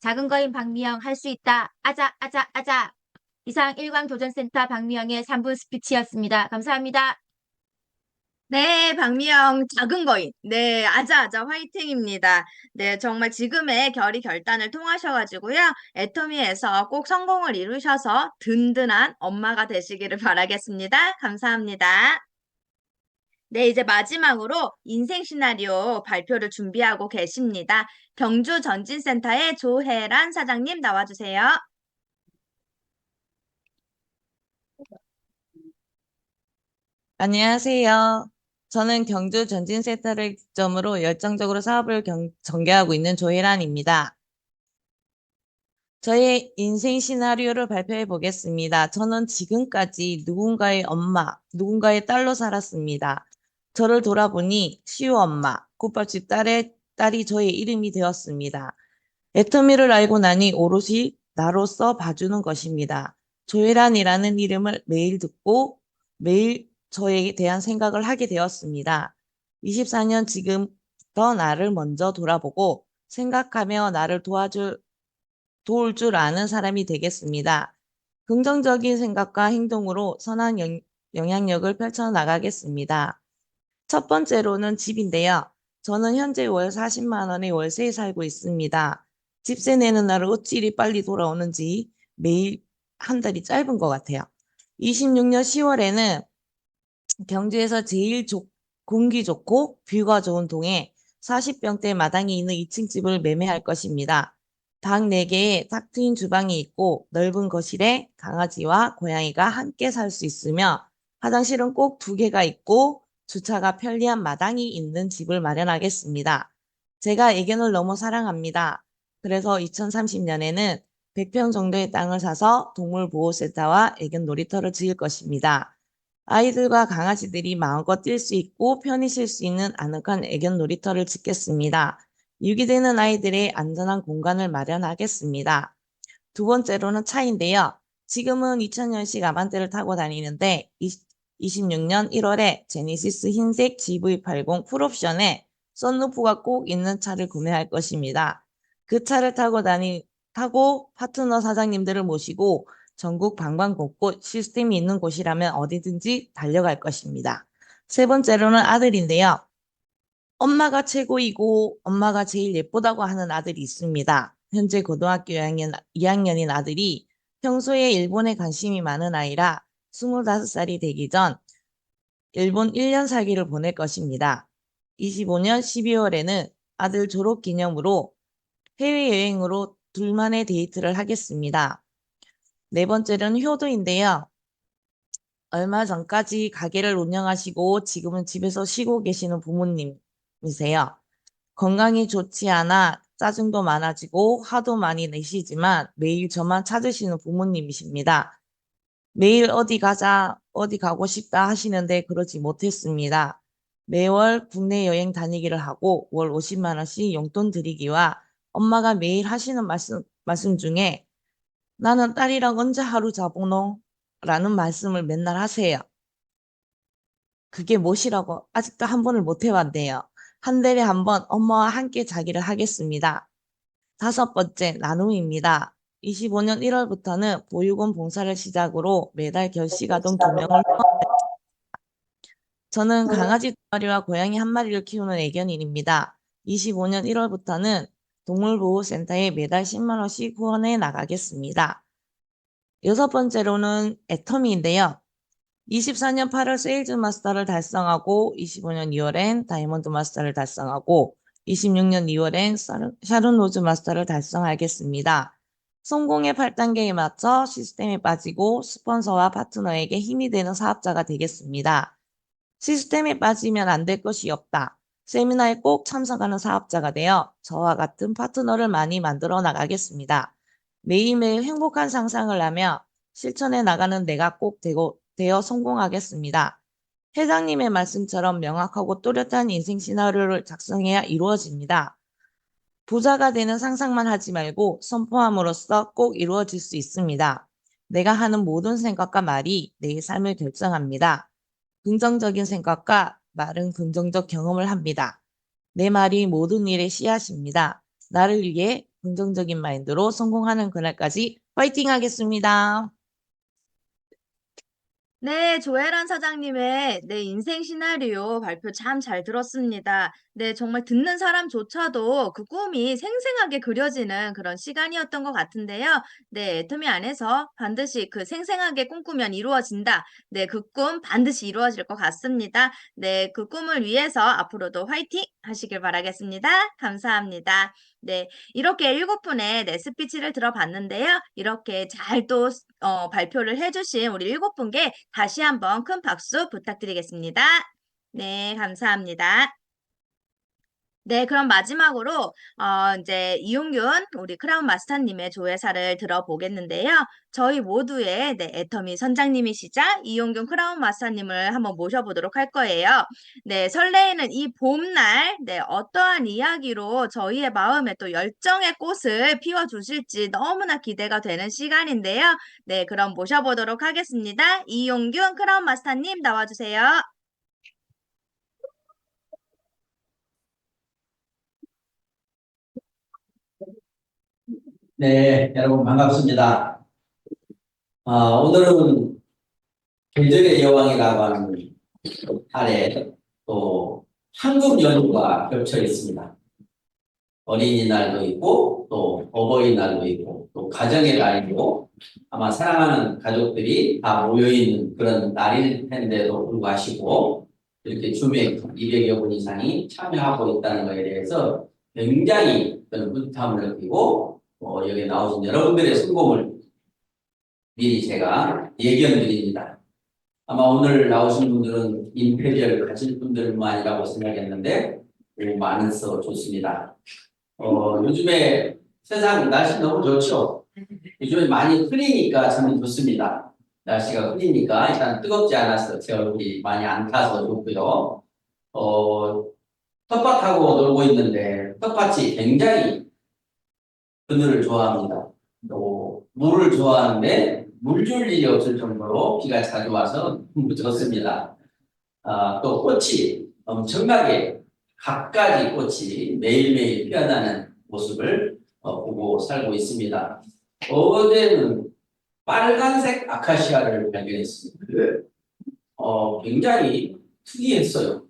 작은 거인 박미영 할 수 있다. 아자 아자 아자. 이상 일광도전센터 박미영의 3분 스피치였습니다. 감사합니다. 네, 박미영 작은 거인. 네, 아자아자 화이팅입니다. 네, 정말 지금의 결의 결단을 통하셔가지고요. 애터미에서 꼭 성공을 이루셔서 든든한 엄마가 되시기를 바라겠습니다. 감사합니다. 네, 이제 마지막으로 인생 시나리오 발표를 준비하고 계십니다. 경주 전진센터의 조혜란 사장님 나와주세요. 안녕하세요. 저는 경주 전진센터를 기점으로 열정적으로 사업을 전개하고 있는 조혜란입니다. 저의 인생 시나리오를 발표해 보겠습니다. 저는 지금까지 누군가의 엄마, 누군가의 딸로 살았습니다. 저를 돌아보니 시우엄마, 국밥집 딸이 저의 이름이 되었습니다. 애터미를 알고 나니 오롯이 나로서 봐주는 것입니다. 조혜란이라는 이름을 매일 듣고 매일 저에 대한 생각을 하게 되었습니다. 24년 지금부터 나를 먼저 돌아보고 생각하며 나를 도울 줄 아는 사람이 되겠습니다. 긍정적인 생각과 행동으로 선한 영향력을 펼쳐나가겠습니다. 첫 번째로는 집인데요. 저는 현재 월 40만 원의 월세에 살고 있습니다. 집세 내는 날은 어찌 이리 빨리 돌아오는지 매일 한 달이 짧은 것 같아요. 26년 10월에는 경주에서 제일 공기 좋고 뷰가 좋은 동에 40평대 마당이 있는 2층 집을 매매할 것입니다. 방 4개에 탁 트인 주방이 있고 넓은 거실에 강아지와 고양이가 함께 살 수 있으며 화장실은 꼭 2개가 있고 주차가 편리한 마당이 있는 집을 마련하겠습니다. 제가 애견을 너무 사랑합니다. 그래서 2030년에는 100평 정도의 땅을 사서 동물보호센터와 애견 놀이터를 지을 것입니다. 아이들과 강아지들이 마음껏 뛸 수 있고 편히 쉴 수 있는 아늑한 애견 놀이터를 짓겠습니다. 유기되는 아이들의 안전한 공간을 마련하겠습니다. 두 번째로는 차인데요. 지금은 2000년식 아반떼를 타고 다니는데 26년 1월에 제니시스 흰색 GV80 풀옵션에 썬루프가 꼭 있는 차를 구매할 것입니다. 그 차를 타고 파트너 사장님들을 모시고 전국 방방곡곡 시스템이 있는 곳이라면 어디든지 달려갈 것입니다. 세 번째로는 아들인데요. 엄마가 최고이고 엄마가 제일 예쁘다고 하는 아들이 있습니다. 현재 고등학교 2학년인 아들이 평소에 일본에 관심이 많은 아이라 25살이 되기 전 일본 1년 살기를 보낼 것입니다. 25년 12월에는 아들 졸업 기념으로 해외여행으로 둘만의 데이트를 하겠습니다. 네 번째는 효도인데요. 얼마 전까지 가게를 운영하시고 지금은 집에서 쉬고 계시는 부모님이세요. 건강이 좋지 않아 짜증도 많아지고 화도 많이 내시지만 매일 저만 찾으시는 부모님이십니다. 매일 어디 가자, 어디 가고 싶다 하시는데 그러지 못했습니다. 매월 국내 여행 다니기를 하고 월 50만 원씩 용돈 드리기와 엄마가 매일 하시는 말씀 중에 나는 딸이랑 언제 하루 자보노? 라는 말씀을 맨날 하세요. 그게 무엇이라고 아직도 한 번을 못 해봤네요. 한 달에 한 번 엄마와 함께 자기를 하겠습니다. 5번째, 나눔입니다. 25년 1월부터는 보육원 봉사를 시작으로 매달 결식아동 2명을 저는 강아지 2마리와 고양이 1마리를 키우는 애견인입니다. 25년 1월부터는 동물보호센터에 매달 10만 원씩 후원해 나가겠습니다. 6번째로는 애터미인데요. 24년 8월 세일즈 마스터를 달성하고 25년 2월엔 다이아몬드 마스터를 달성하고 26년 2월엔 샤론 로즈 마스터를 달성하겠습니다. 성공의 8단계에 맞춰 시스템에 빠지고 스폰서와 파트너에게 힘이 되는 사업자가 되겠습니다. 시스템에 빠지면 안 될 것이 없다. 세미나에 꼭 참석하는 사업자가 되어 저와 같은 파트너를 많이 만들어 나가겠습니다. 매일매일 행복한 상상을 하며 실천해 나가는 내가 꼭 되어 성공하겠습니다. 회장님의 말씀처럼 명확하고 또렷한 인생 시나리오를 작성해야 이루어집니다. 부자가 되는 상상만 하지 말고 선포함으로써 꼭 이루어질 수 있습니다. 내가 하는 모든 생각과 말이 내 삶을 결정합니다. 긍정적인 생각과 말은 긍정적 경험을 합니다. 내 말이 모든 일의 씨앗입니다. 나를 위해 긍정적인 마인드로 성공하는 그날까지 파이팅 하겠습니다. 네, 조혜란 사장님의 내 인생 시나리오 발표 참 잘 들었습니다. 네, 정말 듣는 사람조차도 그 꿈이 생생하게 그려지는 그런 시간이었던 것 같은데요. 네, 애터미 안에서 반드시 그 생생하게 꿈꾸면 이루어진다. 네, 그 꿈 반드시 이루어질 것 같습니다. 네, 그 꿈을 위해서 앞으로도 화이팅 하시길 바라겠습니다. 감사합니다. 네, 이렇게 7분의 네, 스피치를 들어봤는데요. 이렇게 잘 또 발표를 해주신 우리 7분께 다시 한번 큰 박수 부탁드리겠습니다. 네, 감사합니다. 네, 그럼 마지막으로 이제 이용균 우리 크라운 마스터님의 조회사를 들어보겠는데요. 저희 모두의 네, 애터미 선장님이시자 이용균 크라운 마스터님을 한번 모셔보도록 할 거예요. 네, 설레이는 이 봄날 네, 어떠한 이야기로 저희의 마음에 또 열정의 꽃을 피워주실지 너무나 기대가 되는 시간인데요. 네, 그럼 모셔보도록 하겠습니다. 이용균 크라운 마스터님 나와주세요. 네, 여러분 반갑습니다. 오늘은 계절의 여왕이라고 하는 달에 또 한국 연휴가 겹쳐 있습니다. 어린이날도 있고 또 어버이날도 있고 또 가정의 날이고 아마 사랑하는 가족들이 다 모여있는 그런 날일 텐데도 불구하고 이렇게 주민 200여 분 이상이 참여하고 있다는 것에 대해서 굉장히 저는 뿌듯함을 느끼고 여기 나오신 여러분들의 성공을 미리 제가 예견드립니다. 아마 오늘 나오신 분들은 임페리얼 가질 분들만이라고 생각했는데 많아서 좋습니다. 요즘에 세상 날씨 너무 좋죠? 요즘에 많이 흐리니까 저는 좋습니다. 날씨가 흐리니까 일단 뜨겁지 않아서 제 얼굴이 많이 안 타서 좋고요. 텃밭하고 놀고 있는데 텃밭이 굉장히 그늘을 좋아합니다. 또 물을 좋아하는데 물 줄 일이 없을 정도로 비가 자주 와서 너무 좋습니다. 또 꽃이 엄청나게 갖가지 꽃이 매일매일 피어나는 모습을 보고 살고 있습니다. 어제는 빨간색 아카시아를 발견했습니다. 굉장히 특이했어요.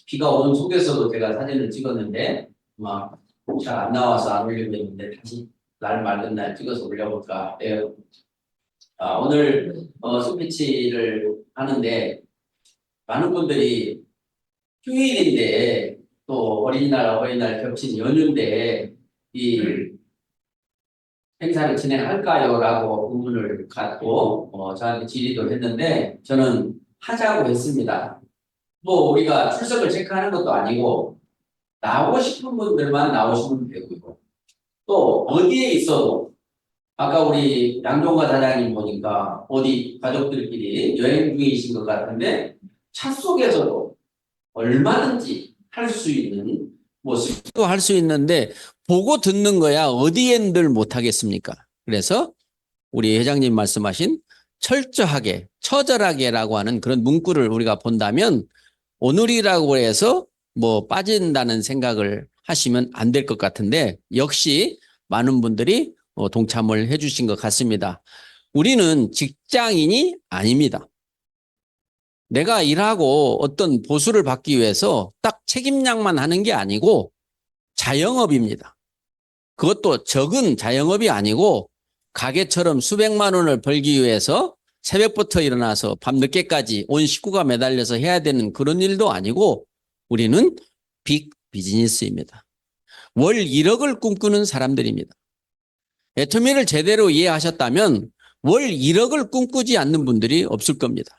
비가 오는 속에서도 제가 사진을 찍었는데 막 잘 안 나와서 안 올리고 있는데 다시 날 맑은 날 찍어서 올려볼까 해요. 오늘 스피치를 하는데 많은 분들이 휴일인데 또 어린이날 어버이날 겹친 연휴인데 이 행사를 진행할까요? 라고 의문을 갖고 저한테 질의도 했는데 저는 하자고 했습니다. 뭐 우리가 출석을 체크하는 것도 아니고 나오고 싶은 분들만 나오시면 되고요. 또 어디에 있어도 아까 우리 양종과 사장님 보니까 어디 가족들끼리 여행 중이신 것 같은데 차 속에서도 얼마든지 할 수 있는 모습도 할 수 있는데 보고 듣는 거야 어디엔들 못하겠습니까? 그래서 우리 회장님 말씀하신 철저하게, 처절하게라고 하는 그런 문구를 우리가 본다면 오늘이라고 해서 뭐 빠진다는 생각을 하시면 안 될 것 같은데 역시 많은 분들이 동참을 해 주신 것 같습니다. 우리는 직장인이 아닙니다. 내가 일하고 어떤 보수를 받기 위해서 딱 책임량만 하는 게 아니고 자영업입니다. 그것도 적은 자영업이 아니고 가게처럼 수백만 원을 벌기 위해서 새벽부터 일어나서 밤늦게까지 온 식구가 매달려서 해야 되는 그런 일도 아니고 우리는 빅 비즈니스입니다. 월 1억을 꿈꾸는 사람들입니다. 애터미를 제대로 이해하셨다면 월 1억을 꿈꾸지 않는 분들이 없을 겁니다.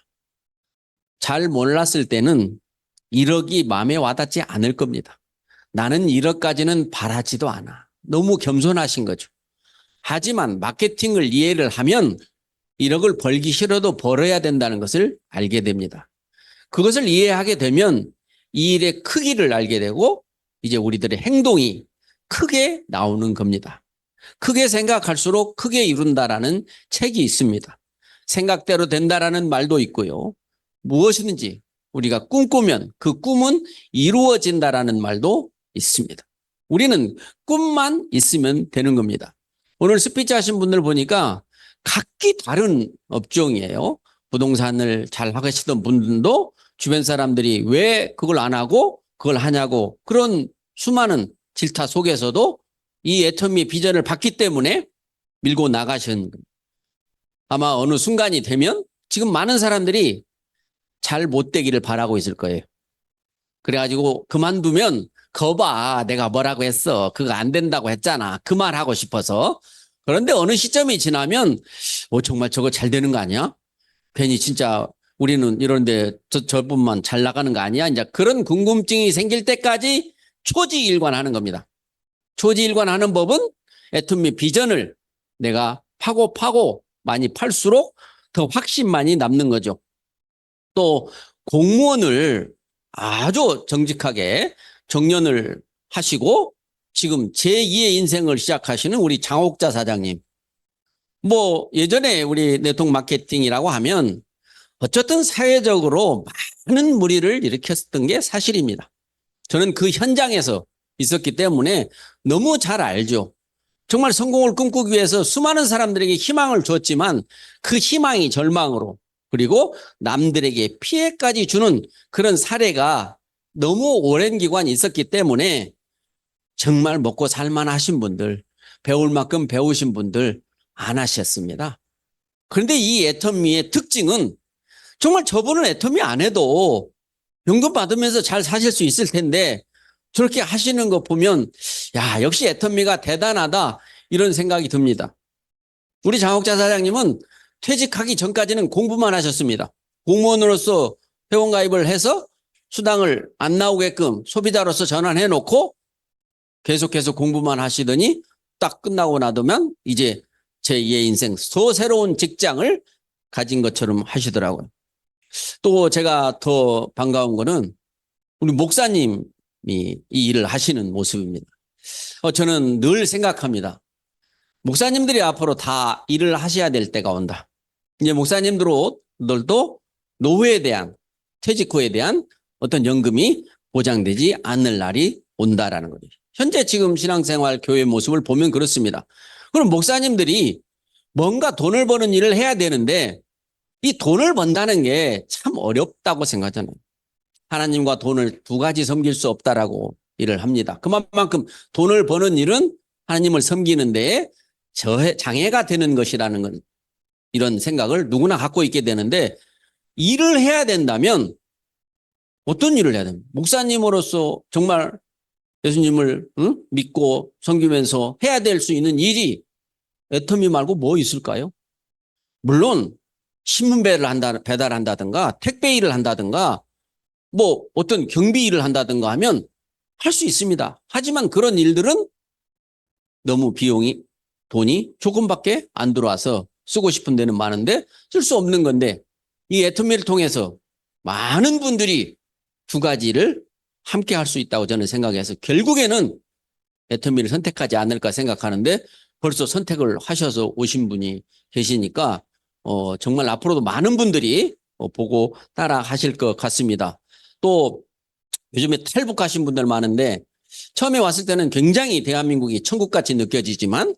잘 몰랐을 때는 1억이 마음에 와닿지 않을 겁니다. 나는 1억까지는 바라지도 않아. 너무 겸손하신 거죠. 하지만 마케팅을 이해를 하면 1억을 벌기 싫어도 벌어야 된다는 것을 알게 됩니다. 그것을 이해하게 되면 이 일의 크기를 알게 되고 이제 우리들의 행동이 크게 나오는 겁니다. 크게 생각할수록 크게 이룬다라는 책이 있습니다. 생각대로 된다라는 말도 있고요. 무엇이든지 우리가 꿈꾸면 그 꿈은 이루어진다라는 말도 있습니다. 우리는 꿈만 있으면 되는 겁니다. 오늘 스피치 하신 분들 보니까 각기 다른 업종이에요. 부동산을 잘 하시던 분들도 주변 사람들이 왜 그걸 안 하고 그걸 하냐고 그런 수많은 질타 속에서도 이 애터미의 비전을 봤기 때문에 밀고 나가신 겁니다. 아마 어느 순간이 되면 지금 많은 사람들이 잘 못 되기를 바라고 있을 거예요. 그래가지고 그만두면 거봐 내가 뭐라고 했어. 그거 안 된다고 했잖아. 그 말 하고 싶어서. 그런데 어느 시점이 지나면 정말 저거 잘 되는 거 아니야? 괜히 진짜 우리는 이런데 저분만 잘 나가는 거 아니야? 이제 그런 궁금증이 생길 때까지 초지일관하는 겁니다. 초지일관하는 법은 애터미 비전을 내가 파고 많이 팔수록 더 확신만이 남는 거죠. 또 공무원을 아주 정직하게 정년을 하시고 지금 제2의 인생을 시작하시는 우리 장옥자 사장님. 뭐 예전에 우리 네트워크 마케팅이라고 하면 어쨌든 사회적으로 많은 무리를 일으켰던 게 사실입니다. 저는 그 현장에서 있었기 때문에 너무 잘 알죠. 정말 성공을 꿈꾸기 위해서 수많은 사람들에게 희망을 줬지만 그 희망이 절망으로 그리고 남들에게 피해까지 주는 그런 사례가 너무 오랜 기간 있었기 때문에 정말 먹고 살만하신 분들, 배울 만큼 배우신 분들 안 하셨습니다. 그런데 이 애터미의 특징은 정말 저분은 애터미 안 해도 연금 받으면서 잘 사실 수 있을 텐데 저렇게 하시는 거 보면 야 역시 애터미가 대단하다 이런 생각이 듭니다. 우리 장옥자 사장님은 퇴직하기 전까지는 공부만 하셨습니다. 공무원으로서 회원가입을 해서 수당을 안 나오게끔 소비자로서 전환해 놓고 계속해서 공부만 하시더니 딱 끝나고 나더만 이제 제2의 인생 더 새로운 직장을 가진 것처럼 하시더라고요. 또 제가 더 반가운 거는 우리 목사님이 이 일을 하시는 모습입니다. 저는 늘 생각합니다. 목사님들이 앞으로 다 일을 하셔야 될 때가 온다. 이제 목사님들도 노후에 대한 퇴직 후에 대한 어떤 연금이 보장되지 않을 날이 온다라는 거죠. 현재 지금 신앙생활 교회 모습을 보면 그렇습니다. 그럼 목사님들이 뭔가 돈을 버는 일을 해야 되는데 이 돈을 번다는 게 참 어렵다고 생각하잖아요. 하나님과 돈을 두 가지 섬길 수 없다라고 일을 합니다. 그만큼 돈을 버는 일은 하나님을 섬기는 데에 장애가 되는 것이라는 건 이런 생각을 누구나 갖고 있게 되는데 일을 해야 된다면 어떤 일을 해야 됩니까? 목사님으로서 정말 예수님을 믿고 섬기면서 해야 될 수 있는 일이 애터미 말고 뭐 있을까요? 물론 신문 배달한다든가 택배 일을 한다든가 뭐 어떤 경비 일을 한다든가 하면 할 수 있습니다. 하지만 그런 일들은 너무 돈이 조금밖에 안 들어와서 쓰고 싶은 데는 많은데 쓸 수 없는 건데 이 애터미를 통해서 많은 분들이 두 가지를 함께 할 수 있다고 저는 생각해서 결국에는 애터미를 선택하지 않을까 생각하는데 벌써 선택을 하셔서 오신 분이 계시니까 정말 앞으로도 많은 분들이 보고 따라 하실 것 같습니다. 또 요즘에 탈북하신 분들 많은데 처음에 왔을 때는 굉장히 대한민국이 천국같이 느껴지지만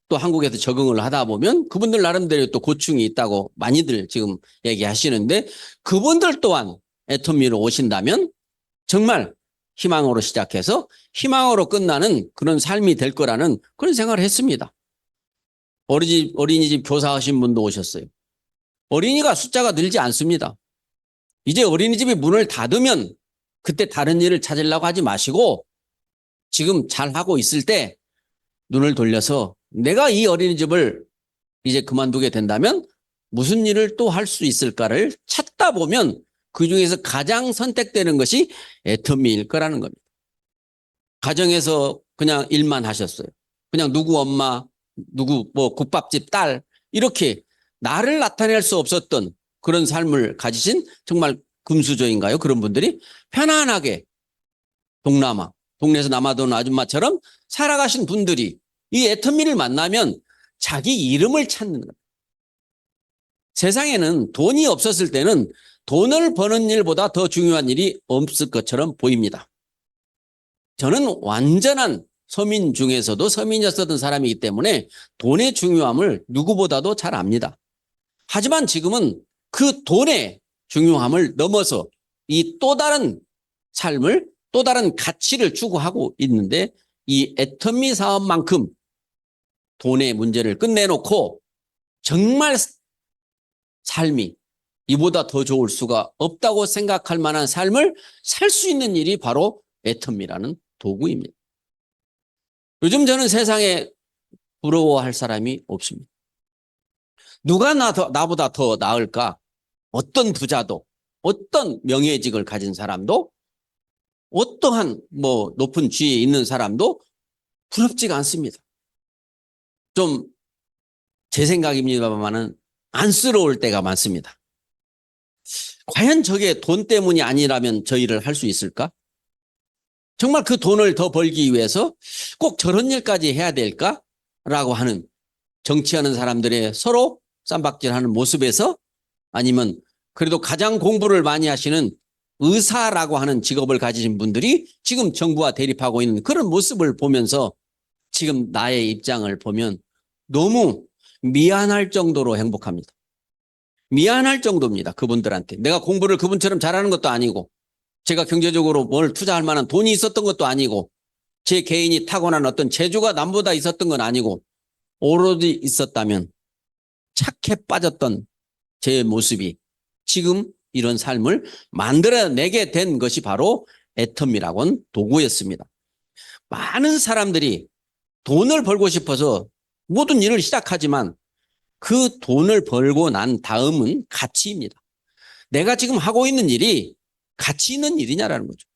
또 한국에서 적응을 하다 보면 그분들 나름대로 또 고충이 있다고 많이들 지금 얘기하시는데 그분들 또한 애터미로 오신다면 정말 희망으로 시작해서 희망으로 끝나는 그런 삶이 될 거라는 그런 생각을 했습니다. 어린이집 교사하신 분도 오셨어요. 어린이가 숫자가 늘지 않습니다. 이제 어린이집이 문을 닫으면 그때 다른 일을 찾으려고 하지 마시고 지금 잘하고 있을 때 눈을 돌려서 내가 이 어린이집을 이제 그만두게 된다면 무슨 일을 또 할 수 있을까를 찾다 보면 그중에서 가장 선택되는 것이 애터미일 거라는 겁니다. 가정에서 그냥 일만 하셨어요. 그냥 누구 엄마, 누구 뭐 국밥집 딸 이렇게 나를 나타낼 수 없었던 그런 삶을 가지신 정말 금수저인가요? 그런 분들이 편안하게 동네에서 남아도는 아줌마처럼 살아가신 분들이 이 애터미를 만나면 자기 이름을 찾는 거예요. 세상에는 돈이 없었을 때는 돈을 버는 일보다 더 중요한 일이 없을 것처럼 보입니다. 저는 완전한 서민 중에서도 서민이었던 사람이기 때문에 돈의 중요함을 누구보다도 잘 압니다. 하지만 지금은 그 돈의 중요함을 넘어서 이 또 다른 삶을 또 다른 가치를 추구하고 있는데 이 애터미 사업만큼 돈의 문제를 끝내놓고 정말 삶이 이보다 더 좋을 수가 없다고 생각할 만한 삶을 살 수 있는 일이 바로 애터미라는 도구입니다. 요즘 저는 세상에 부러워할 사람이 없습니다. 누가 나보다 더 나을까? 어떤 부자도, 어떤 명예직을 가진 사람도, 어떠한 뭐 높은 지위에 있는 사람도 부럽지가 않습니다. 좀 제 생각입니다만은 안쓰러울 때가 많습니다. 과연 저게 돈 때문이 아니라면 저 일을 할 수 있을까? 정말 그 돈을 더 벌기 위해서 꼭 저런 일까지 해야 될까? 라고 하는 정치하는 사람들의 서로 쌈박질하는 모습에서 아니면 그래도 가장 공부를 많이 하시는 의사라고 하는 직업을 가지신 분들이 지금 정부와 대립하고 있는 그런 모습을 보면서 지금 나의 입장을 보면 너무 미안할 정도로 행복합니다. 미안할 정도입니다. 그분들한테. 내가 공부를 그분처럼 잘하는 것도 아니고 제가 경제적으로 뭘 투자할 만한 돈이 있었던 것도 아니고 제 개인이 타고난 어떤 재주가 남보다 있었던 건 아니고 오로지 있었다면 착해 빠졌던 제 모습이 지금 이런 삶을 만들어내게 된 것이 바로 애터미라고는 도구였습니다. 많은 사람들이 돈을 벌고 싶어서 모든 일을 시작하지만 그 돈을 벌고 난 다음은 가치입니다. 내가 지금 하고 있는 일이 가치 있는 일이냐라는 거죠.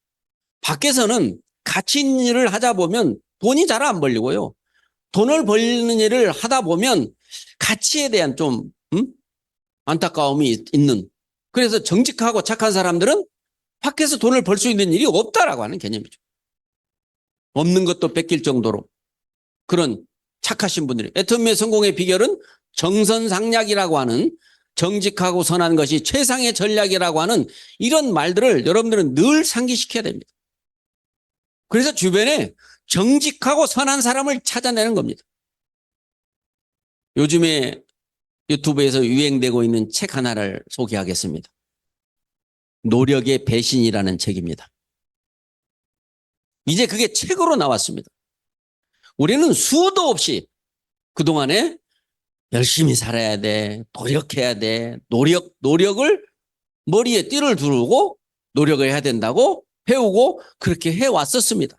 밖에서는 가치 있는 일을 하다 보면 돈이 잘 안 벌리고요. 돈을 벌리는 일을 하다 보면 가치에 대한 좀 안타까움이 있는, 그래서 정직하고 착한 사람들은 밖에서 돈을 벌 수 있는 일이 없다라고 하는 개념이죠. 없는 것도 뺏길 정도로 그런 착하신 분들이. 애터미의 성공의 비결은 정선상략이라고 하는 정직하고 선한 것이 최상의 전략이라고 하는 이런 말들을 여러분들은 늘 상기시켜야 됩니다. 그래서 주변에 정직하고 선한 사람을 찾아내는 겁니다. 요즘에 유튜브에서 유행되고 있는 책 하나를 소개하겠습니다. 노력의 배신이라는 책입니다. 이제 그게 책으로 나왔습니다. 우리는 수도 없이 그동안에 열심히 살아야 돼, 노력해야 돼, 노력을 머리에 띠를 두르고 노력을 해야 된다고 배우고 그렇게 해왔었습니다.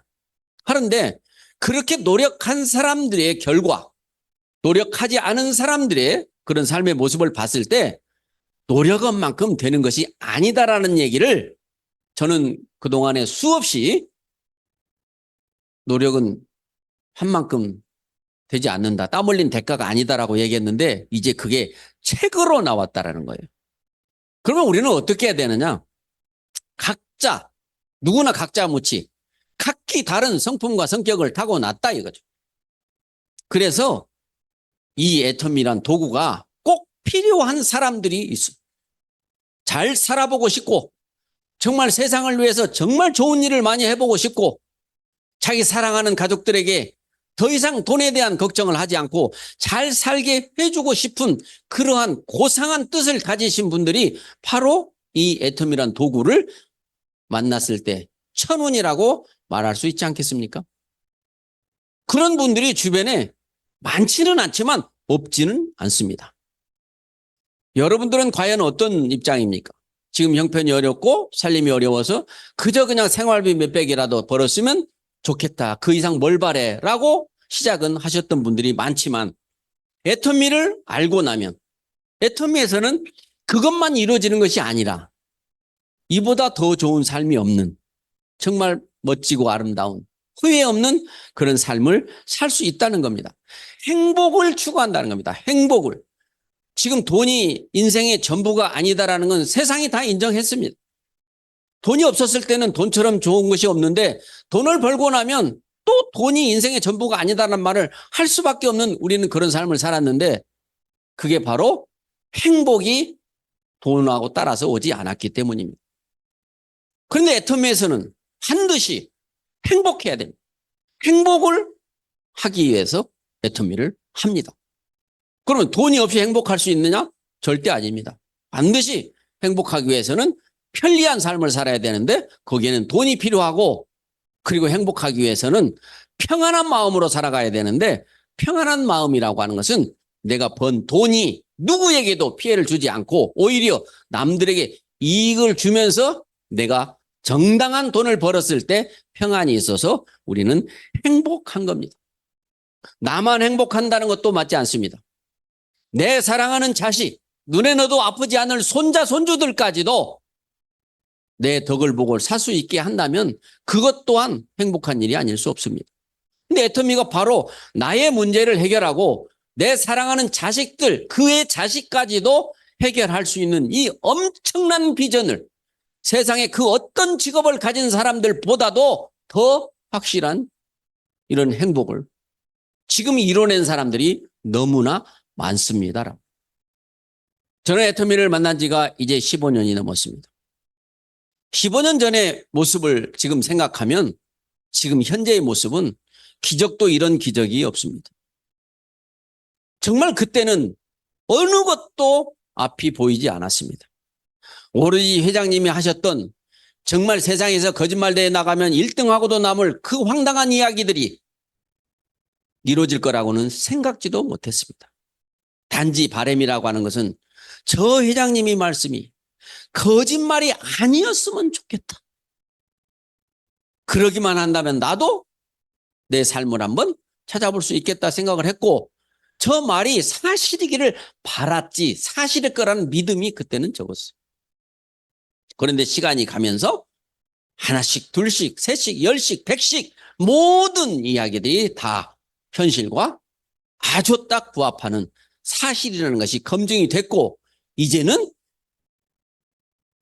그런데 그렇게 노력한 사람들의 결과, 노력하지 않은 사람들의 그런 삶의 모습을 봤을 때 노력한 만큼 되는 것이 아니다라는 얘기를 저는 그동안에 수없이 노력은 한 만큼 되지 않는다. 땀 흘린 대가가 아니다라고 얘기했는데 이제 그게 책으로 나왔다라는 거예요. 그러면 우리는 어떻게 해야 되느냐? 각자, 누구나 각자 묻지 각기 다른 성품과 성격을 타고났다 이거죠. 그래서 이 애터미란 도구가 꼭 필요한 사람들이 있어. 잘 살아보고 싶고 정말 세상을 위해서 정말 좋은 일을 많이 해보고 싶고 자기 사랑하는 가족들에게 더 이상 돈에 대한 걱정을 하지 않고 잘 살게 해주고 싶은 그러한 고상한 뜻을 가지신 분들이 바로 이 애텀이란 도구를 만났을 때 천운이라고 말할 수 있지 않겠습니까? 그런 분들이 주변에 많지는 않지만 없지는 않습니다. 여러분들은 과연 어떤 입장입니까? 지금 형편이 어렵고 살림이 어려워서 그저 그냥 생활비 몇백이라도 벌었으면 좋겠다. 그 이상 뭘 바래? 라고 시작은 하셨던 분들이 많지만 애터미를 알고 나면 애터미에서는 그것만 이루어지는 것이 아니라 이보다 더 좋은 삶이 없는 정말 멋지고 아름다운 후회 없는 그런 삶을 살 수 있다는 겁니다. 행복을 추구한다는 겁니다. 행복을. 지금 돈이 인생의 전부가 아니다라는 건 세상이 다 인정했습니다. 돈이 없었을 때는 돈처럼 좋은 것이 없는데 돈을 벌고 나면 또 돈이 인생의 전부가 아니다라는 말을 할 수밖에 없는 우리는 그런 삶을 살았는데 그게 바로 행복이 돈하고 따라서 오지 않았기 때문입니다. 그런데 애터미에서는 반드시 행복해야 됩니다. 행복을 하기 위해서 애터미를 합니다. 그러면 돈이 없이 행복할 수 있느냐? 절대 아닙니다. 반드시 행복하기 위해서는 편리한 삶을 살아야 되는데 거기에는 돈이 필요하고 그리고 행복하기 위해서는 평안한 마음으로 살아가야 되는데 평안한 마음이라고 하는 것은 내가 번 돈이 누구에게도 피해를 주지 않고 오히려 남들에게 이익을 주면서 내가 정당한 돈을 벌었을 때 평안이 있어서 우리는 행복한 겁니다. 나만 행복한다는 것도 맞지 않습니다. 내 사랑하는 자식, 눈에 넣어도 아프지 않을 손자, 손주들까지도 내 덕을 보고 살 수 있게 한다면 그것 또한 행복한 일이 아닐 수 없습니다. 근데 애터미가 바로 나의 문제를 해결하고 내 사랑하는 자식들, 그의 자식까지도 해결할 수 있는 이 엄청난 비전을 세상에 그 어떤 직업을 가진 사람들보다도 더 확실한 이런 행복을 지금 이뤄낸 사람들이 너무나 많습니다. 저는 애터미를 만난 지가 이제 15년이 넘었습니다. 15년 전의 모습을 지금 생각하면 지금 현재의 모습은 기적도 이런 기적이 없습니다. 정말 그때는 어느 것도 앞이 보이지 않았습니다. 오로지 회장님이 하셨던 정말 세상에서 거짓말대에 나가면 1등하고도 남을 그 황당한 이야기들이 이루어질 거라고는 생각지도 못했습니다. 단지 바람이라고 하는 것은 저 회장님이 말씀이 거짓말이 아니었으면 좋겠다. 그러기만 한다면 나도 내 삶을 한번 찾아볼 수 있겠다 생각을 했고 저 말이 사실이기를 바랐지 사실일 거라는 믿음이 그때는 적었어요. 그런데 시간이 가면서 하나씩, 둘씩, 셋씩, 열씩, 백씩 모든 이야기들이 다 현실과 아주 딱 부합하는 사실이라는 것이 검증이 됐고 이제는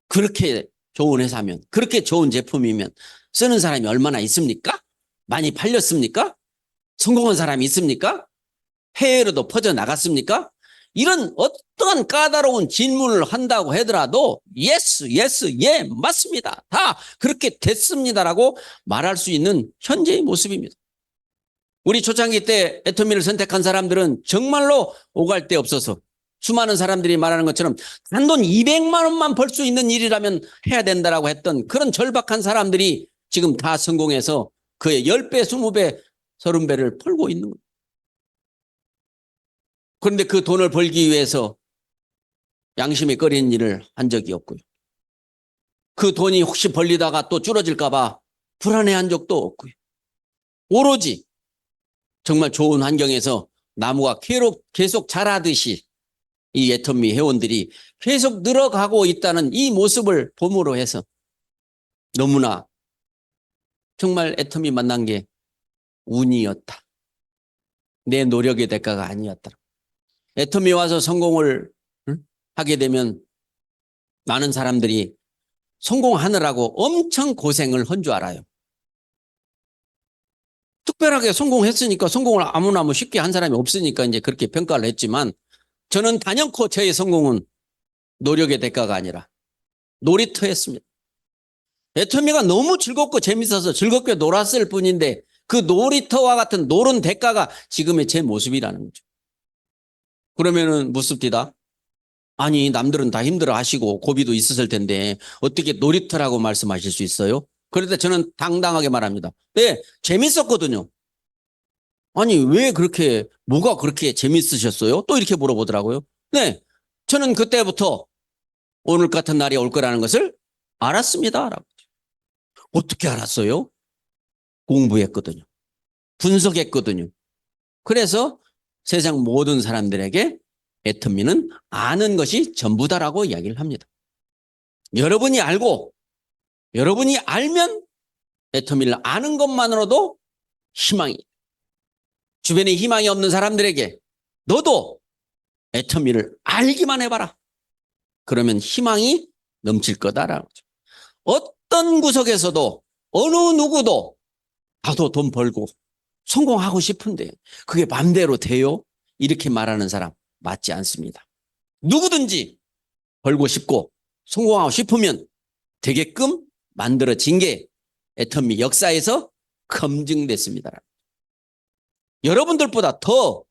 그렇게 좋은 회사면 그렇게 좋은 제품이면 쓰는 사람이 얼마나 있습니까? 많이 팔렸습니까? 성공한 사람이 있습니까? 해외로도 퍼져나갔습니까? 이런 어떠한 까다로운 질문을 한다고 하더라도 yes, 예, 맞습니다. 다 그렇게 됐습니다라고 말할 수 있는 현재의 모습입니다. 우리 초창기 때 애터미를 선택한 사람들은 정말로 오갈 데 없어서 수많은 사람들이 말하는 것처럼 단돈 200만 원만 벌 수 있는 일이라면 해야 된다라고 했던 그런 절박한 사람들이 지금 다 성공해서 그의 10배, 20배, 30배를 벌고 있는 거예요. 그런데 그 돈을 벌기 위해서 양심에 꺼리는 일을 한 적이 없고요. 그 돈이 혹시 벌리다가 또 줄어질까 봐 불안해한 적도 없고요. 오로지 정말 좋은 환경에서 나무가 계속 자라듯이 이 애터미 회원들이 계속 늘어가고 있다는 이 모습을 봄으로 해서 너무나 정말 애터미 만난 게 운이었다. 내 노력의 대가가 아니었다. 애터미 와서 성공을 하게 되면 많은 사람들이 성공하느라고 엄청 고생을 한 줄 알아요. 특별하게 성공했으니까 성공을 아무나 쉽게 한 사람이 없으니까 이제 그렇게 평가를 했지만 저는 단연코 저의 성공은 노력의 대가가 아니라 놀이터였습니다. 애터미가 너무 즐겁고 재밌어서 즐겁게 놀았을 뿐인데 그 놀이터와 같은 노는 대가가 지금의 제 모습이라는 거죠. 그러면은 묻습니다. 아니, 남들은 다 힘들어 하시고 고비도 있었을 텐데 어떻게 놀이터라고 말씀하실 수 있어요? 그런데 저는 당당하게 말합니다. 네, 재밌었거든요. 아니, 왜 그렇게, 뭐가 그렇게 재밌으셨어요? 또 이렇게 물어보더라고요. 네, 저는 그때부터 오늘 같은 날이 올 거라는 것을 알았습니다. 라고. 어떻게 알았어요? 공부했거든요. 분석했거든요. 그래서 세상 모든 사람들에게 애터미는 아는 것이 전부다라고 이야기를 합니다. 여러분이 알고, 여러분이 알면 애터미를 아는 것만으로도 희망이, 주변에 희망이 없는 사람들에게 너도 애터미를 알기만 해봐라. 그러면 희망이 넘칠 거다라는 거죠. 어떤 구석에서도 어느 누구도 나도 돈 벌고 성공하고 싶은데 그게 맘대로 돼요? 이렇게 말하는 사람 맞지 않습니다. 누구든지 벌고 싶고 성공하고 싶으면 되게끔 만들어진 게 애터미 역사에서 검증됐습니다. 여러분들보다 더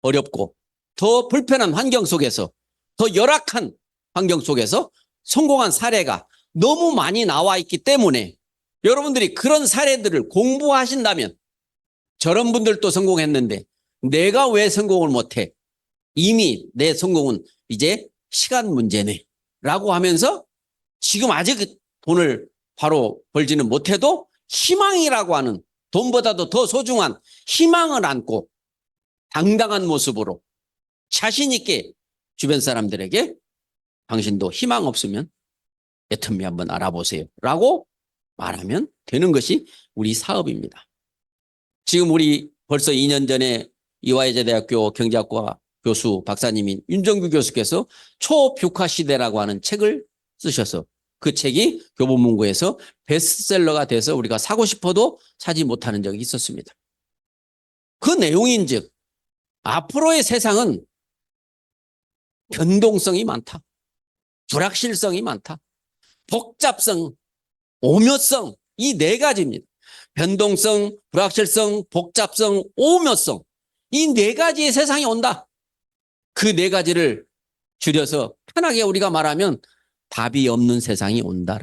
어렵고 더 불편한 환경 속에서 더 열악한 환경 속에서 성공한 사례가 너무 많이 나와 있기 때문에 여러분들이 그런 사례들을 공부하신다면 저런 분들도 성공했는데 내가 왜 성공을 못해? 이미 내 성공은 이제 시간 문제네 라고 하면서 지금 아직 돈을 바로 벌지는 못해도 희망이라고 하는 돈보다도 더 소중한 희망을 안고 당당한 모습으로 자신 있게 주변 사람들에게 당신도 희망 없으면 애터미 한번 알아보세요 라고 말하면 되는 것이 우리 사업입니다. 지금 우리 벌써 2년 전에 이화여자대학교 경제학과 교수 박사님인 윤정규 교수께서 초뷰카 시대라고 하는 책을 쓰셔서 그 책이 교보문고에서 베스트셀러가 돼서 우리가 사고 싶어도 사지 못하는 적이 있었습니다. 그 내용인즉 앞으로의 세상은 변동성이 많다. 불확실성이 많다. 복잡성, 오묘성 이 네 가지입니다. 변동성, 불확실성, 복잡성, 오묘성 이 네 가지의 세상이 온다. 그 네 가지를 줄여서 편하게 우리가 말하면 답이 없는 세상이 온다.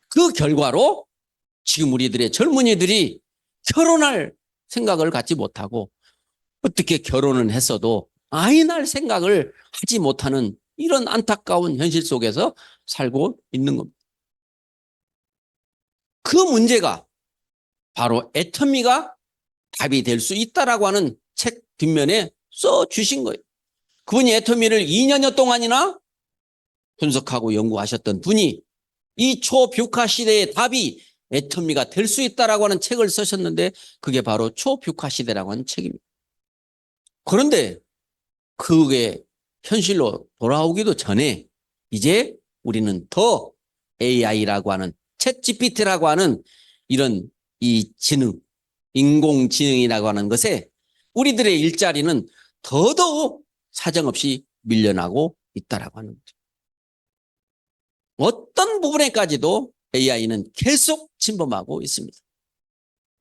그 결과로 지금 우리들의 젊은이들이 결혼할 생각을 갖지 못하고 어떻게 결혼을 했어도 아이 낳을 생각을 하지 못하는 이런 안타까운 현실 속에서 살고 있는 겁니다. 그 문제가 바로 애터미가 답이 될 수 있다라고 하는 책 뒷면에 써 주신 거예요. 그분이 애터미를 2년여 동안이나 분석하고 연구하셨던 분이 이 초뷰카 시대의 답이 애터미가 될 수 있다라고 하는 책을 쓰셨는데 그게 바로 초뷰카 시대라고 하는 책입니다. 그런데 그게 현실로 돌아오기도 전에 이제 우리는 더 AI라고 하는 챗 GPT라고 하는 이런 이 지능, 인공지능이라고 하는 것에 우리들의 일자리는 더더욱 사정없이 밀려나고 있다라고 하는 거죠. 어떤 부분에까지도 AI는 계속 침범하고 있습니다.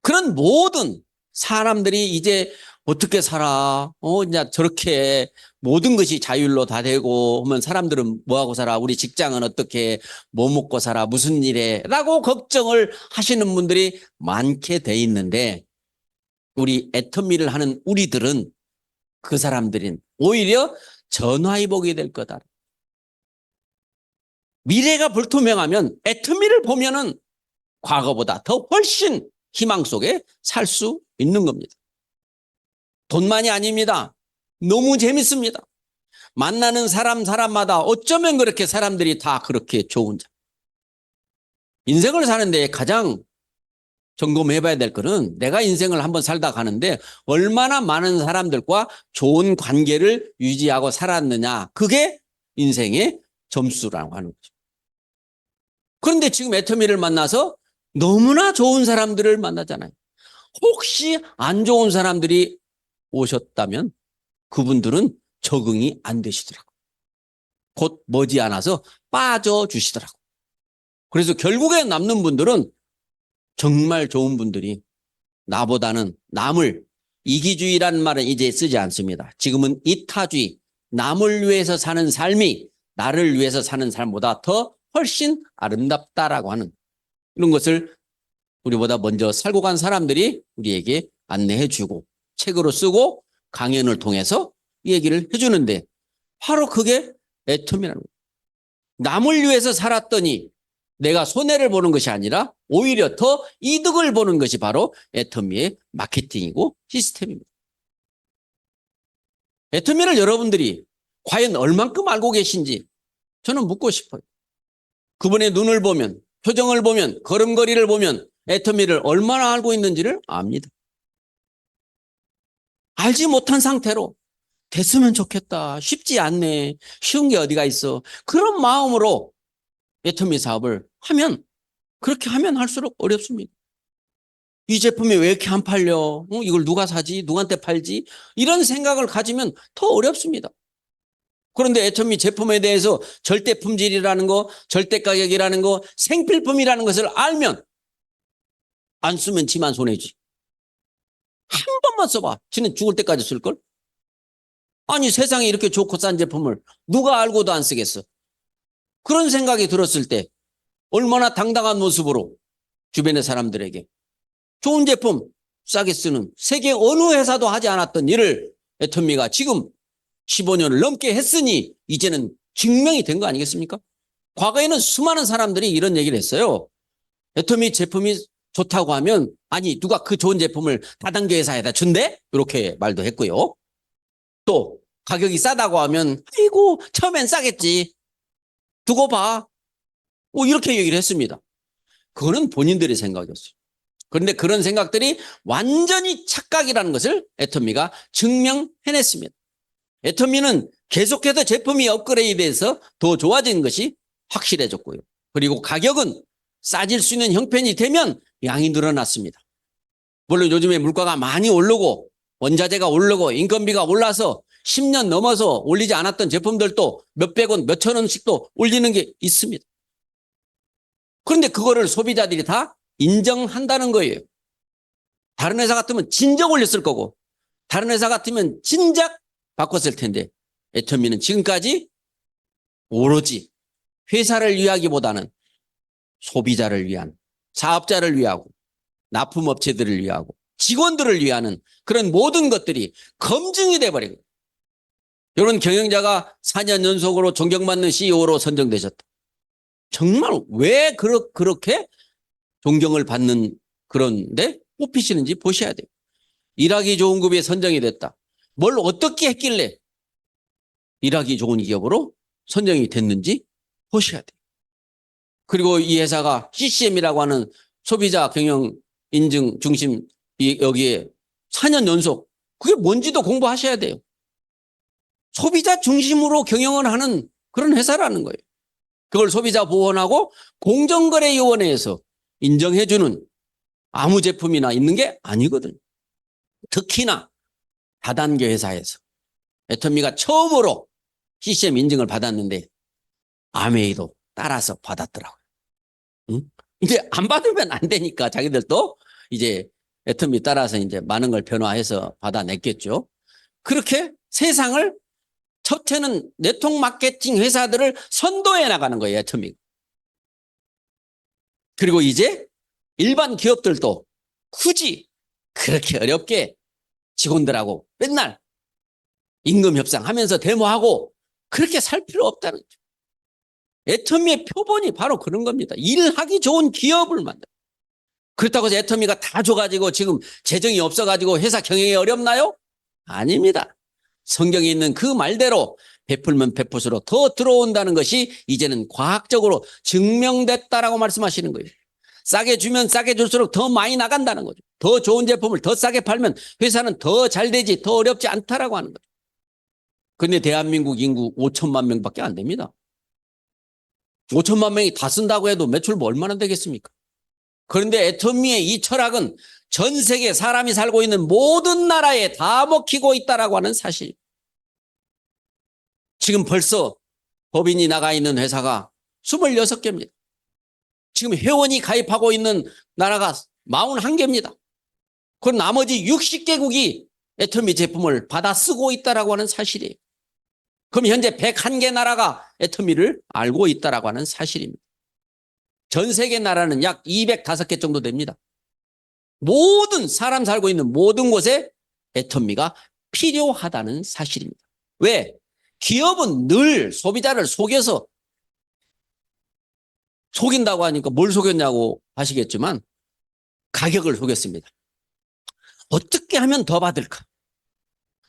그런 모든 사람들이 이제 어떻게 살아? 이제 저렇게 모든 것이 자율로 다 되고 하면 사람들은 뭐하고 살아? 우리 직장은 어떻게 뭐 먹고 살아? 무슨 일해? 라고 걱정을 하시는 분들이 많게 돼 있는데 우리 애터미를 하는 우리들은 그 사람들은 오히려 전화위복이 될 거다. 미래가 불투명하면 애터미를 보면은 과거보다 더 훨씬 희망 속에 살 수 있는 겁니다. 돈만이 아닙니다. 너무 재밌습니다. 만나는 사람마다 어쩌면 그렇게 사람들이 다 그렇게 좋은 자. 인생을 사는데 가장 점검해봐야 될 거는 내가 인생을 한번 살다 가는데 얼마나 많은 사람들과 좋은 관계를 유지하고 살았느냐. 그게 인생의 점수라고 하는 거죠. 그런데 지금 애터미를 만나서 너무나 좋은 사람들을 만나잖아요. 혹시 안 좋은 사람들이 오셨다면 그분들은 적응이 안 되시더라고요. 곧 머지않아서 빠져주시더라고요. 그래서 결국에 남는 분들은 정말 좋은 분들이 나보다는 남을, 이기주의라는 말은 이제 쓰지 않습니다. 지금은 이타주의, 남을 위해서 사는 삶이 나를 위해서 사는 삶보다 더 훨씬 아름답다라고 하는 이런 것을 우리보다 먼저 살고 간 사람들이 우리에게 안내해 주고 책으로 쓰고 강연을 통해서 이 얘기를 해주는데 바로 그게 애텀이라는 거예요. 남을 위해서 살았더니 내가 손해를 보는 것이 아니라 오히려 더 이득을 보는 것이 바로 애터미의 마케팅이고 시스템입니다. 애터미를 여러분들이 과연 얼만큼 알고 계신지 저는 묻고 싶어요. 그분의 눈을 보면, 표정을 보면, 걸음걸이를 보면 애터미를 얼마나 알고 있는지를 압니다. 알지 못한 상태로 됐으면 좋겠다, 쉽지 않네, 쉬운 게 어디가 있어, 그런 마음으로 애터미 사업을 하면, 그렇게 하면 할수록 어렵습니다. 이 제품이 왜 이렇게 안 팔려? 이걸 누가 사지? 누구한테 팔지? 이런 생각을 가지면 더 어렵습니다. 그런데 애터미 제품에 대해서 절대 품질이라는 거, 절대 가격이라는 거, 생필품이라는 것을 알면 안 쓰면 지만 손해지. 한 번만 써봐. 지는 죽을 때까지 쓸걸? 아니 세상에 이렇게 좋고 싼 제품을 누가 알고도 안 쓰겠어. 그런 생각이 들었을 때 얼마나 당당한 모습으로 주변의 사람들에게 좋은 제품 싸게 쓰는 세계 어느 회사도 하지 않았던 일을 애터미가 지금 15년을 넘게 했으니 이제는 증명이 된 거 아니겠습니까? 과거에는 수많은 사람들이 이런 얘기를 했어요. 애터미 제품이 좋다고 하면 아니 누가 그 좋은 제품을 다단계 회사에다 준대? 이렇게 말도 했고요. 또 가격이 싸다고 하면 아이고 처음엔 싸겠지. 두고 봐. 이렇게 얘기를 했습니다. 그거는 본인들의 생각이었어요. 그런데 그런 생각들이 완전히 착각이라는 것을 애터미가 증명해냈습니다. 애터미는 계속해서 제품이 업그레이드돼서 더 좋아진 것이 확실해졌고요. 그리고 가격은 싸질 수 있는 형편이 되면 양이 늘어났습니다. 물론 요즘에 물가가 많이 오르고 원자재가 오르고 인건비가 올라서 10년 넘어서 올리지 않았던 제품들도 몇백 원, 몇천 원씩도 올리는 게 있습니다. 그런데 그거를 소비자들이 다 인정한다는 거예요. 다른 회사 같으면 진작 올렸을 거고 다른 회사 같으면 진작 바꿨을 텐데 애터미는 지금까지 오로지 회사를 위하기보다는 소비자를 위한, 사업자를 위하고 납품업체들을 위하고 직원들을 위하는 그런 모든 것들이 검증이 돼버리고 이런 경영자가 4년 연속으로 존경받는 CEO로 선정되셨다. 정말 왜 그렇게 존경을 받는 그런데 뽑히시는지 보셔야 돼요. 일하기 좋은 급에 선정이 됐다. 뭘 어떻게 했길래 일하기 좋은 기업으로 선정이 됐는지 보셔야 돼요. 그리고 이 회사가 CCM이라고 하는 소비자 경영 인증 중심 여기에 4년 연속 그게 뭔지도 공부하셔야 돼요. 소비자 중심으로 경영을 하는 그런 회사라는 거예요. 그걸 소비자보호원하고 공정거래위원회에서 인정해주는 아무 제품이나 있는 게 아니거든요. 특히나 다단계 회사에서 애터미가 처음으로 CCM 인증을 받았는데 아메이도 따라서 받았더라고요. 응? 이제 안 받으면 안 되니까 자기들도 이제 애터미 따라서 이제 많은 걸 변화해서 받아냈겠죠. 그렇게 세상을 첫째는 네트워크 마케팅 회사들을 선도해 나가는 거예요, 애터미. 그리고 이제 일반 기업들도 굳이 그렇게 어렵게 직원들하고 맨날 임금 협상하면서 데모하고 그렇게 살 필요 없다는 거죠. 애터미의 표본이 바로 그런 겁니다. 일하기 좋은 기업을 만들어. 그렇다고 해서 애터미가 다 줘가지고 지금 재정이 없어가지고 회사 경영이 어렵나요? 아닙니다. 성경에 있는 그 말대로 베풀면 베풀수록 더 들어온다는 것이 이제는 과학적으로 증명됐다라고 말씀하시는 거예요. 싸게 주면 싸게 줄수록 더 많이 나간다는 거죠. 더 좋은 제품을 더 싸게 팔면 회사는 더 잘 되지 더 어렵지 않다라고 하는 거죠. 그런데 대한민국 인구 5천만 명밖에 안 됩니다. 5천만 명이 다 쓴다고 해도 매출 뭐 얼마나 되겠습니까? 그런데 애터미의 이 철학은 전 세계 사람이 살고 있는 모든 나라에 다 먹히고 있다라고 하는 사실. 지금 벌써 법인이 나가 있는 회사가 26개입니다. 지금 회원이 가입하고 있는 나라가 41개입니다. 그럼 나머지 60개국이 애터미 제품을 받아 쓰고 있다라고 하는 사실이에요. 그럼 현재 101개 나라가 애터미를 알고 있다라고 하는 사실입니다. 전 세계 나라는 약 205개 정도 됩니다. 모든 사람 살고 있는 모든 곳에 애터미가 필요하다는 사실입니다. 왜? 기업은 늘 소비자를 속여서 속인다고 하니까 뭘 속였냐고 하시겠지만 가격을 속였습니다. 어떻게 하면 더 받을까?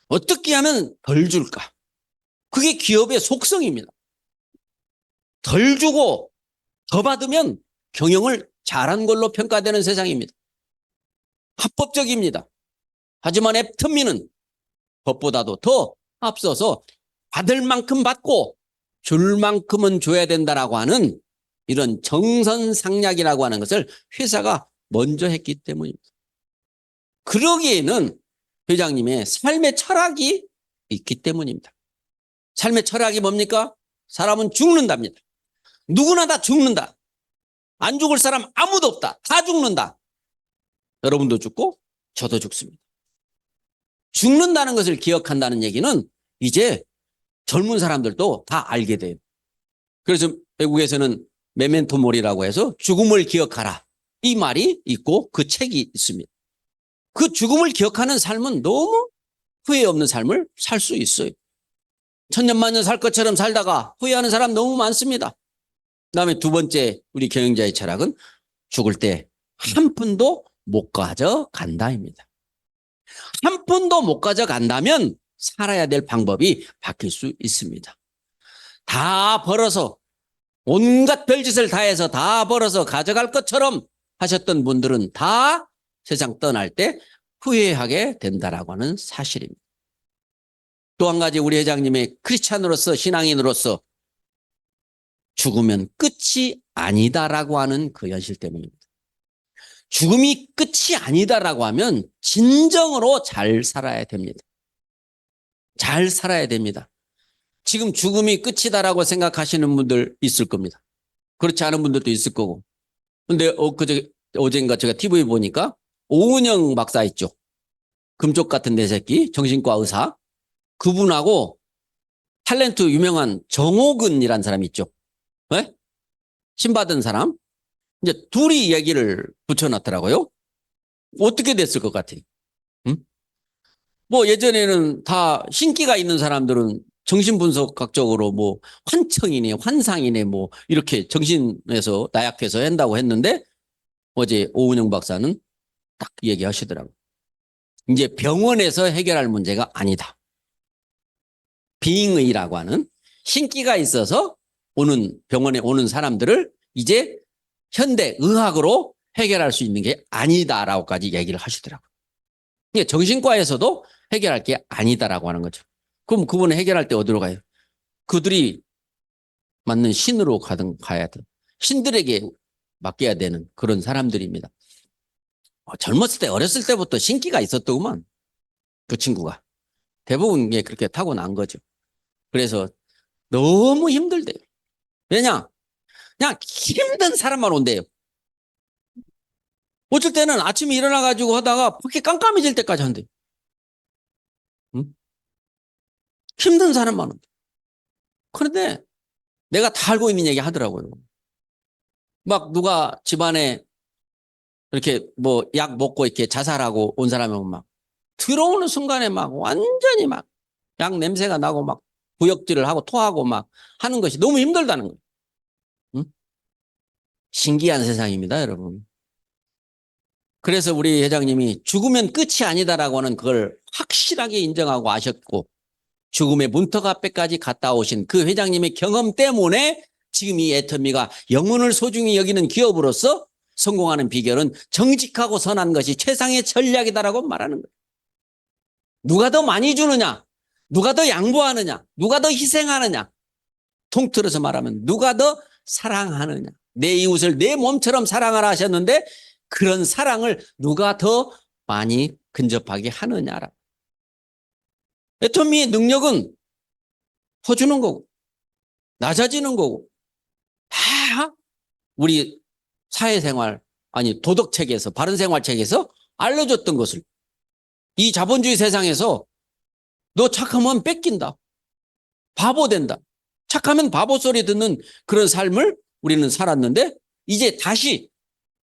어떻게 하면 덜 줄까? 그게 기업의 속성입니다. 덜 주고 더 받으면 경영을 잘한 걸로 평가되는 세상입니다. 합법적입니다. 하지만 애터미는 법보다도 더 앞서서 받을 만큼 받고 줄 만큼은 줘야 된다라고 하는 이런 정선상략이라고 하는 것을 회사가 먼저 했기 때문입니다. 그러기에는 회장님의 삶의 철학이 있기 때문입니다. 삶의 철학이 뭡니까? 사람은 죽는답니다. 누구나 다 죽는다. 안 죽을 사람 아무도 없다. 다 죽는다. 여러분도 죽고 저도 죽습니다. 죽는다는 것을 기억한다는 얘기는 이제 젊은 사람들도 다 알게 돼요. 그래서 외국에서는 메멘토 모리라고 해서 죽음을 기억하라. 이 말이 있고 그 책이 있습니다. 그 죽음을 기억하는 삶은 너무 후회 없는 삶을 살 수 있어요. 천년만년 살 것처럼 살다가 후회하는 사람 너무 많습니다. 그다음에 두 번째 우리 경영자의 철학은 죽을 때 한 푼도 못 가져간다입니다. 한 푼도 못 가져간다면 살아야 될 방법이 바뀔 수 있습니다. 다 벌어서 온갖 별짓을 다 해서 다 벌어서 가져갈 것처럼 하셨던 분들은 다 세상 떠날 때 후회하게 된다라고 하는 사실입니다. 또 한 가지 우리 회장님의 크리스찬으로서 신앙인으로서 죽으면 끝이 아니다라고 하는 그 현실 때문입니다. 죽음이 끝이 아니다라고 하면 진정으로 잘 살아야 됩니다. 잘 살아야 됩니다. 지금 죽음이 끝이다라고 생각하시는 분들 있을 겁니다. 그렇지 않은 분들도 있을 거고. 근데 어젠가 제가 TV에 보니까 오은영 박사 있죠. 금쪽 같은 내 새끼 정신과 의사. 그분하고 탤런트 유명한 정옥은이라는 사람이 있죠. 네? 신받은 사람. 이제 둘이 얘기를 붙여놨더라고요. 어떻게 됐을 것 같아요? 응? 뭐 예전에는 다 신기가 있는 사람들은 정신분석학적으로 뭐 환청이네, 환상이네, 뭐 이렇게 정신에서 나약해서 한다고 했는데 어제 오은영 박사는 딱 얘기하시더라고요. 이제 병원에서 해결할 문제가 아니다. 빙의라고 하는 신기가 있어서 오는 병원에 오는 사람들을 이제 현대 의학으로 해결할 수 있는 게 아니다라고까지 얘기를 하시더라고요. 그러니까 정신과에서도 해결할 게 아니다라고 하는 거죠. 그럼 그분은 해결할 때 어디로 가요? 그들이 맞는 신으로 가야 돼. 신들에게 맡겨야 되는 그런 사람들입니다. 젊었을 때 어렸을 때부터 신기가 있었더구만. 그 친구가. 대부분 게 그렇게 타고난 거죠. 그래서 너무 힘들대요. 왜냐? 그냥 힘든 사람만 온대요. 어쩔 때는 아침에 일어나가지고 하다가 밖에 깜깜해질 때까지 한대요. 응? 힘든 사람만 온대. 그런데 내가 다 알고 있는 얘기 하더라고요. 막 누가 집안에 이렇게 뭐 약 먹고 이렇게 자살하고 온 사람이 오면 막 들어오는 순간에 막 완전히 막 약 냄새가 나고 막 구역질을 하고 토하고 막 하는 것이 너무 힘들다는 거예요. 응? 신기한 세상입니다, 여러분. 그래서 우리 회장님이 죽으면 끝이 아니다라고 하는 그걸 확실하게 인정하고 아셨고 죽음의 문턱 앞에까지 갔다 오신 그 회장님의 경험 때문에 지금 이 애터미가 영혼을 소중히 여기는 기업으로서 성공하는 비결은 정직하고 선한 것이 최상의 전략이다라고 말하는 거예요. 누가 더 많이 주느냐? 누가 더 양보하느냐? 누가 더 희생하느냐? 통틀어서 말하면 누가 더 사랑하느냐? 내 이웃을 내 몸처럼 사랑하라 하셨는데 그런 사랑을 누가 더 많이 근접하게 하느냐라. 애터미의 능력은 퍼주는 거고, 낮아지는 거고, 다 우리 사회생활, 아니, 도덕책에서, 바른생활책에서 알려줬던 것을 이 자본주의 세상에서 너 착하면 뺏긴다. 바보 된다. 착하면 바보 소리 듣는 그런 삶을 우리는 살았는데 이제 다시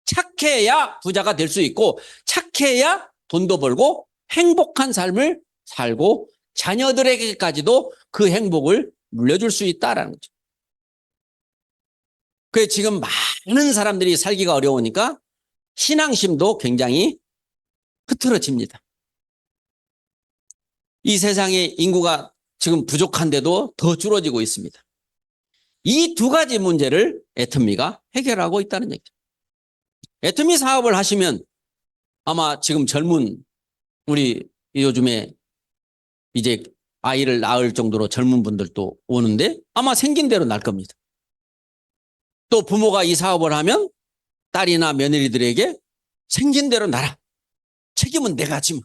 착해야 부자가 될 수 있고 착해야 돈도 벌고 행복한 삶을 살고 자녀들에게까지도 그 행복을 물려줄 수 있다라는 거죠. 그래서 지금 많은 사람들이 살기가 어려우니까 신앙심도 굉장히 흐트러집니다. 이 세상의 인구가 지금 부족한데도 더 줄어지고 있습니다. 이 두 가지 문제를 애터미가 해결하고 있다는 얘기죠. 애터미 사업을 하시면 아마 지금 젊은 우리 요즘에 이제 아이를 낳을 정도로 젊은 분들도 오는데 아마 생긴 대로 날 겁니다. 또 부모가 이 사업을 하면 딸이나 며느리들에게 생긴 대로 나라. 책임은 내가 지마.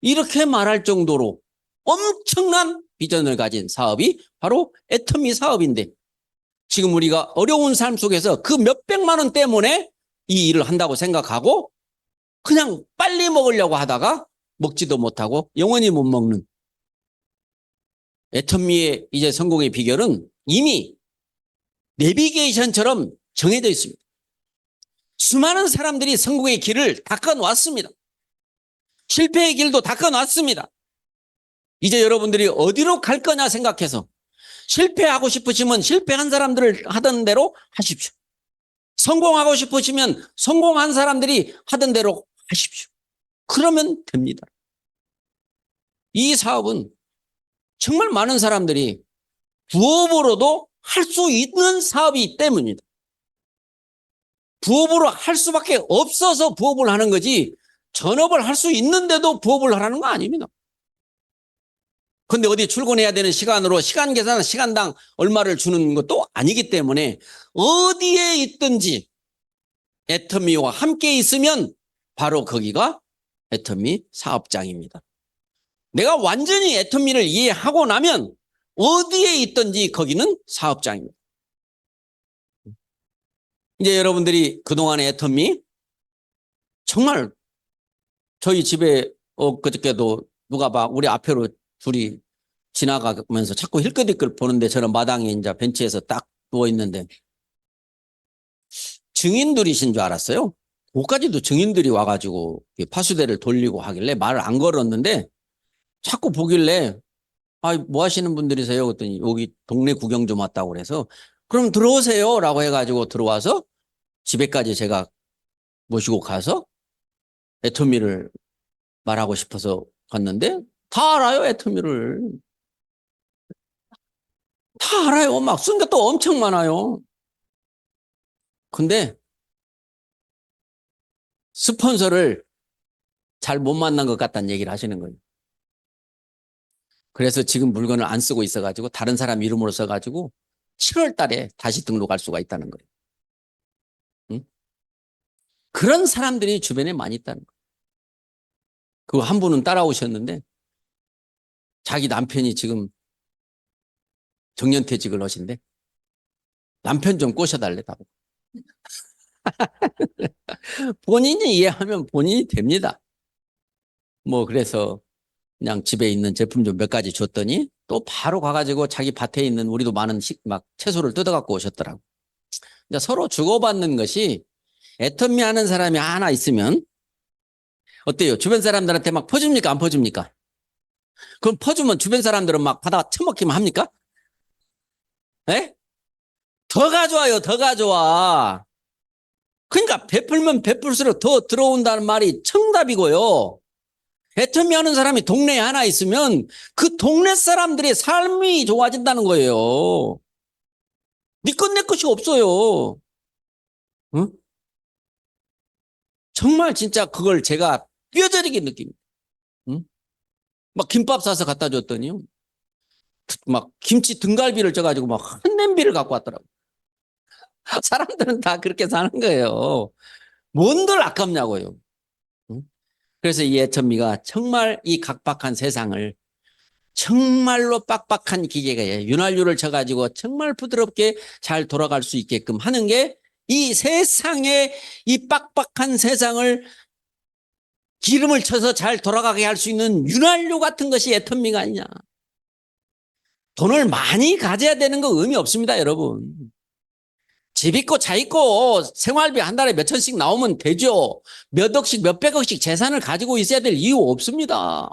이렇게 말할 정도로 엄청난 비전을 가진 사업이 바로 애터미 사업인데 지금 우리가 어려운 삶 속에서 그 몇백만 원 때문에 이 일을 한다고 생각하고 그냥 빨리 먹으려고 하다가 먹지도 못하고 영원히 못 먹는 애터미의 이제 성공의 비결은 이미 내비게이션처럼 정해져 있습니다. 수많은 사람들이 성공의 길을 닦아놓았습니다. 실패의 길도 닦아놨습니다. 이제 여러분들이 어디로 갈 거냐 생각해서 실패하고 싶으시면 실패한 사람들을 하던 대로 하십시오. 성공하고 싶으시면 성공한 사람들이 하던 대로 하십시오. 그러면 됩니다. 이 사업은 정말 많은 사람들이 부업으로도 할 수 있는 사업이기 때문입니다. 부업으로 할 수밖에 없어서 부업을 하는 거지 전업을 할 수 있는데도 부업을 하라는 거 아닙니다. 근데 어디 출근해야 되는 시간으로 시간 계산 시간당 얼마를 주는 것도 아니기 때문에 어디에 있든지 애터미와 함께 있으면 바로 거기가 애터미 사업장입니다. 내가 완전히 애터미를 이해하고 나면 어디에 있든지 거기는 사업장입니다. 이제 여러분들이 그동안의 애터미 정말 저희 집에 그저께도 누가 막 우리 앞으로 둘이 지나가면서 자꾸 힐끗힐끗 보는데 저는 마당에 이제 벤치에서 딱 누워 있는데 증인들이신 줄 알았어요. 거기까지도 증인들이 와가지고 파수대를 돌리고 하길래 말을 안 걸었는데 자꾸 보길래 뭐 하시는 분들이세요? 그랬더니 여기 동네 구경 좀 왔다고 그래서 그럼 들어오세요 라고 해가지고 들어와서 집에까지 제가 모시고 가서 애터미를 말하고 싶어서 갔는데 다 알아요, 애터미를. 다 알아요. 막 쓴 게 또 엄청 많아요. 근데 스폰서를 잘 못 만난 것 같다는 얘기를 하시는 거예요. 그래서 지금 물건을 안 쓰고 있어가지고 다른 사람 이름으로 써가지고 7월 달에 다시 등록할 수가 있다는 거예요. 응? 그런 사람들이 주변에 많이 있다는 거예요. 그 한 분은 따라오셨는데 자기 남편이 지금 정년퇴직을 하신대. 남편 좀 꼬셔달래다고. 본인이 이해하면 본인이 됩니다. 그래서 그냥 집에 있는 제품 좀 몇 가지 줬더니 또 바로 가가지고 자기 밭에 있는 우리도 많은 막 채소를 뜯어갖고 오셨더라고. 이제 서로 주고받는 것이 애터미 하는 사람이 하나 있으면 어때요? 주변 사람들한테 막 퍼줍니까? 안 퍼줍니까? 그럼 퍼주면 주변 사람들은 막 받아 처먹기만 합니까? 에? 더 가져와요, 더 가져와. 그러니까 베풀면 베풀수록 더 들어온다는 말이 정답이고요. 애터미 하는 사람이 동네에 하나 있으면 그 동네 사람들의 삶이 좋아진다는 거예요. 네 것 내 것이 없어요. 응? 정말 진짜 그걸 제가 뼈저리게 느낍니다. 응? 막 김밥 사서 갖다 줬더니요. 막 김치 등갈비를 쪄가지고 막 한 냄비를 갖고 왔더라고. 사람들은 다 그렇게 사는 거예요. 뭔들 아깝냐고요. 응? 그래서 이 애터미가 정말 이 각박한 세상을 정말로 빡빡한 기계가 윤활유를 쳐가지고 정말 부드럽게 잘 돌아갈 수 있게끔 하는 게 이 세상에 이 빡빡한 세상을 기름을 쳐서 잘 돌아가게 할 수 있는 윤활유 같은 것이 애터미가 아니냐. 돈을 많이 가져야 되는 거 의미 없습니다, 여러분. 집 있고 차 있고 생활비 한 달에 몇 천씩 나오면 되죠. 몇 억씩 몇 백억씩 재산을 가지고 있어야 될 이유 없습니다.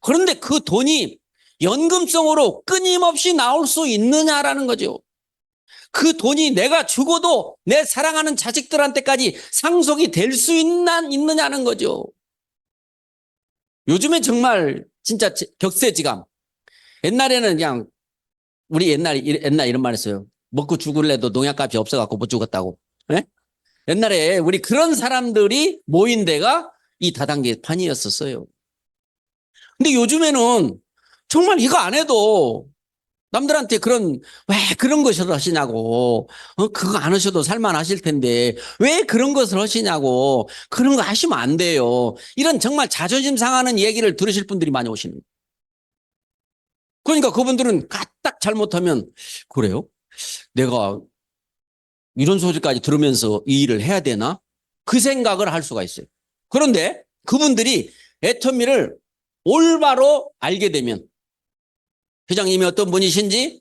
그런데 그 돈이 연금성으로 끊임없이 나올 수 있느냐라는 거죠. 그 돈이 내가 죽어도 내 사랑하는 자식들한테까지 상속이 될 수 있느냐는 거죠. 요즘에 정말 진짜 격세지감. 옛날에는 그냥 우리 옛날 이런 말 했어요. 먹고 죽을래도 농약값이 없어갖고 못 죽었다고. 네? 옛날에 우리 그런 사람들이 모인 데가 이 다단계판이었었어요. 근데 요즘에는 정말 이거 안 해도 남들한테 왜 그런 것을 하시냐고. 그거 안 하셔도 살만하실 텐데 왜 그런 것을 하시냐고. 그런 거 하시면 안 돼요. 이런 정말 자존심 상하는 얘기를 들으실 분들이 많이 오시는 거예요. 그러니까 그분들은 까딱 잘못하면 그래요? 내가 이런 소리까지 들으면서 이 일을 해야 되나? 그 생각을 할 수가 있어요. 그런데 그분들이 애터미를 올바로 알게 되면 회장님이 어떤 분이신지,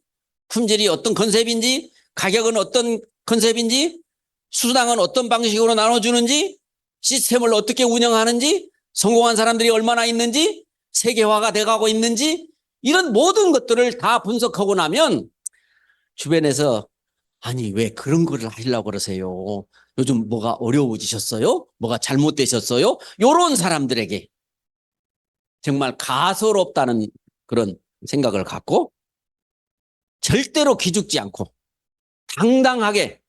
품질이 어떤 컨셉인지, 가격은 어떤 컨셉인지, 수당은 어떤 방식으로 나눠주는지, 시스템을 어떻게 운영하는지, 성공한 사람들이 얼마나 있는지, 세계화가 돼가고 있는지, 이런 모든 것들을 다 분석하고 나면 주변에서 아니 왜 그런 거를 하려고 그러세요? 요즘 뭐가 어려워지셨어요? 뭐가 잘못되셨어요? 이런 사람들에게 정말 가소롭다는 그런 생각을 갖고 절대로 기죽지 않고 당당하게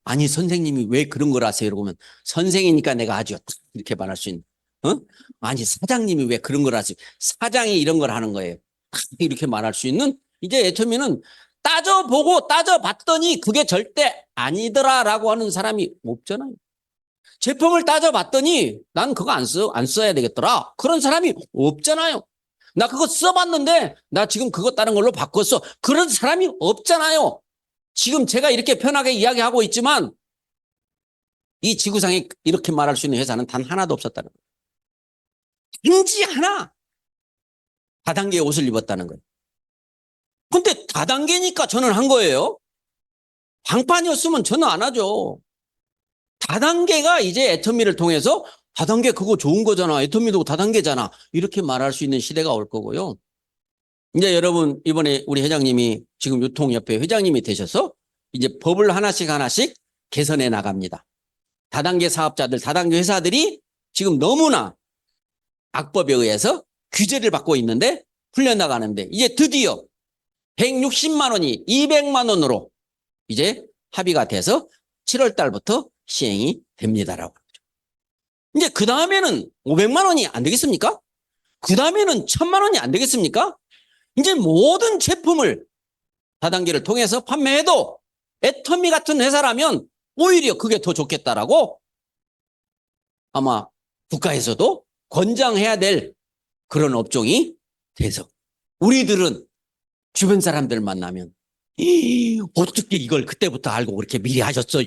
아니 선생님이 왜 그런 걸 하세요? 그러면 선생이니까 내가 아주 이렇게 말할 수 있는 아니 사장님이 왜 그런 걸 하세요? 사장이 이런 걸 하는 거예요. 이렇게 말할 수 있는 이제 애터미는 따져보고 따져봤더니 그게 절대 아니더라라고 하는 사람이 없잖아요. 제품을 따져봤더니 난 그거 안 써야 되겠더라. 그런 사람이 없잖아요. 나 그거 써봤는데 나 지금 그거 다른 걸로 바꿨어. 그런 사람이 없잖아요. 지금 제가 이렇게 편하게 이야기하고 있지만 이 지구상에 이렇게 말할 수 있는 회사는 단 하나도 없었다는 거예요. 단지 하나 다단계의 옷을 입었다는 거예요. 근데 다단계니까 저는 한 거예요. 방판이었으면 저는 안 하죠. 다단계가 이제 애터미를 통해서 다단계 그거 좋은 거잖아. 애터미도 다단계잖아. 이렇게 말할 수 있는 시대가 올 거고요. 이제 여러분 이번에 우리 회장님이 지금 유통협회 회장님이 되셔서 이제 법을 하나씩 개선해 나갑니다. 다단계 사업자들, 다단계 회사들이 지금 너무나 악법에 의해서 규제를 받고 있는데 풀려나가는데 이제 드디어 160만 원이 200만 원으로 이제 합의가 돼서 7월 달부터 시행이 됩니다라고. 이제 그 다음에는 500만 원이 안 되겠습니까? 그 다음에는 1000만 원이 안 되겠습니까? 이제 모든 제품을 다단계를 통해서 판매해도 애터미 같은 회사라면 오히려 그게 더 좋겠다라고 아마 국가에서도 권장해야 될 그런 업종이 돼서 우리들은 주변 사람들 만나면 어떻게 이걸 그때부터 알고 그렇게 미리 하셨어요?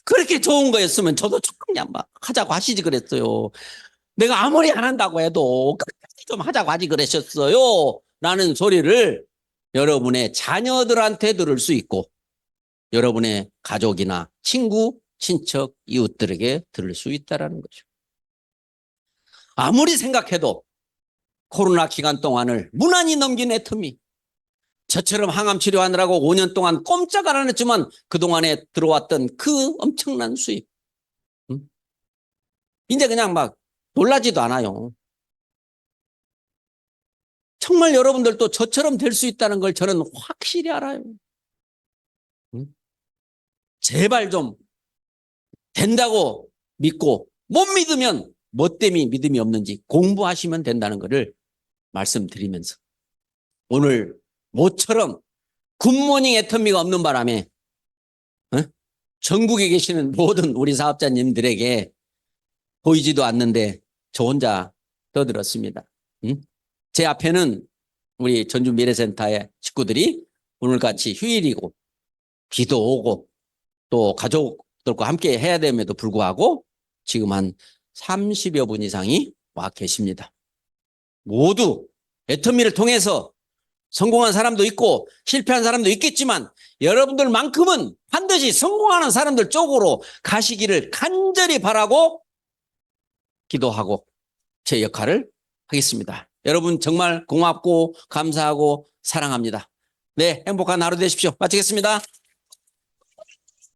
그렇게 좋은 거였으면 저도 조금 그냥 막 하자고 하시지 그랬어요. 내가 아무리 안 한다고 해도 끝까지 좀 하자고 하지 그러셨어요. 라는 소리를 여러분의 자녀들한테 들을 수 있고 여러분의 가족이나 친구, 친척, 이웃들에게 들을 수 있다는 거죠. 아무리 생각해도 코로나 기간 동안을 무난히 넘긴 애터미. 저처럼 항암 치료하느라고 5년 동안 꼼짝 안 했지만 그동안에 들어왔던 그 엄청난 수입. 이제 그냥 막 놀라지도 않아요. 정말 여러분들도 저처럼 될 수 있다는 걸 저는 확실히 알아요. 제발 좀 된다고 믿고 못 믿으면 뭐 때문에 믿음이 없는지 공부하시면 된다는 것을 말씀드리면서 오늘 모처럼 굿모닝 애터미가 없는 바람에 전국에 계시는 모든 우리 사업자님들에게 보이지도 않는데 저 혼자 더 늘었습니다. 제 앞에는 우리 전주 미래센터의 식구들이 오늘같이 휴일이고 비도 오고 또 가족들과 함께 해야 됨에도 불구하고 지금 한 30여 분 이상이 와 계십니다. 모두 애터미를 통해서 성공한 사람도 있고 실패한 사람도 있겠지만 여러분들만큼은 반드시 성공하는 사람들 쪽으로 가시기를 간절히 바라고 기도하고 제 역할을 하겠습니다. 여러분 정말 고맙고 감사하고 사랑합니다. 네, 행복한 하루 되십시오. 마치겠습니다.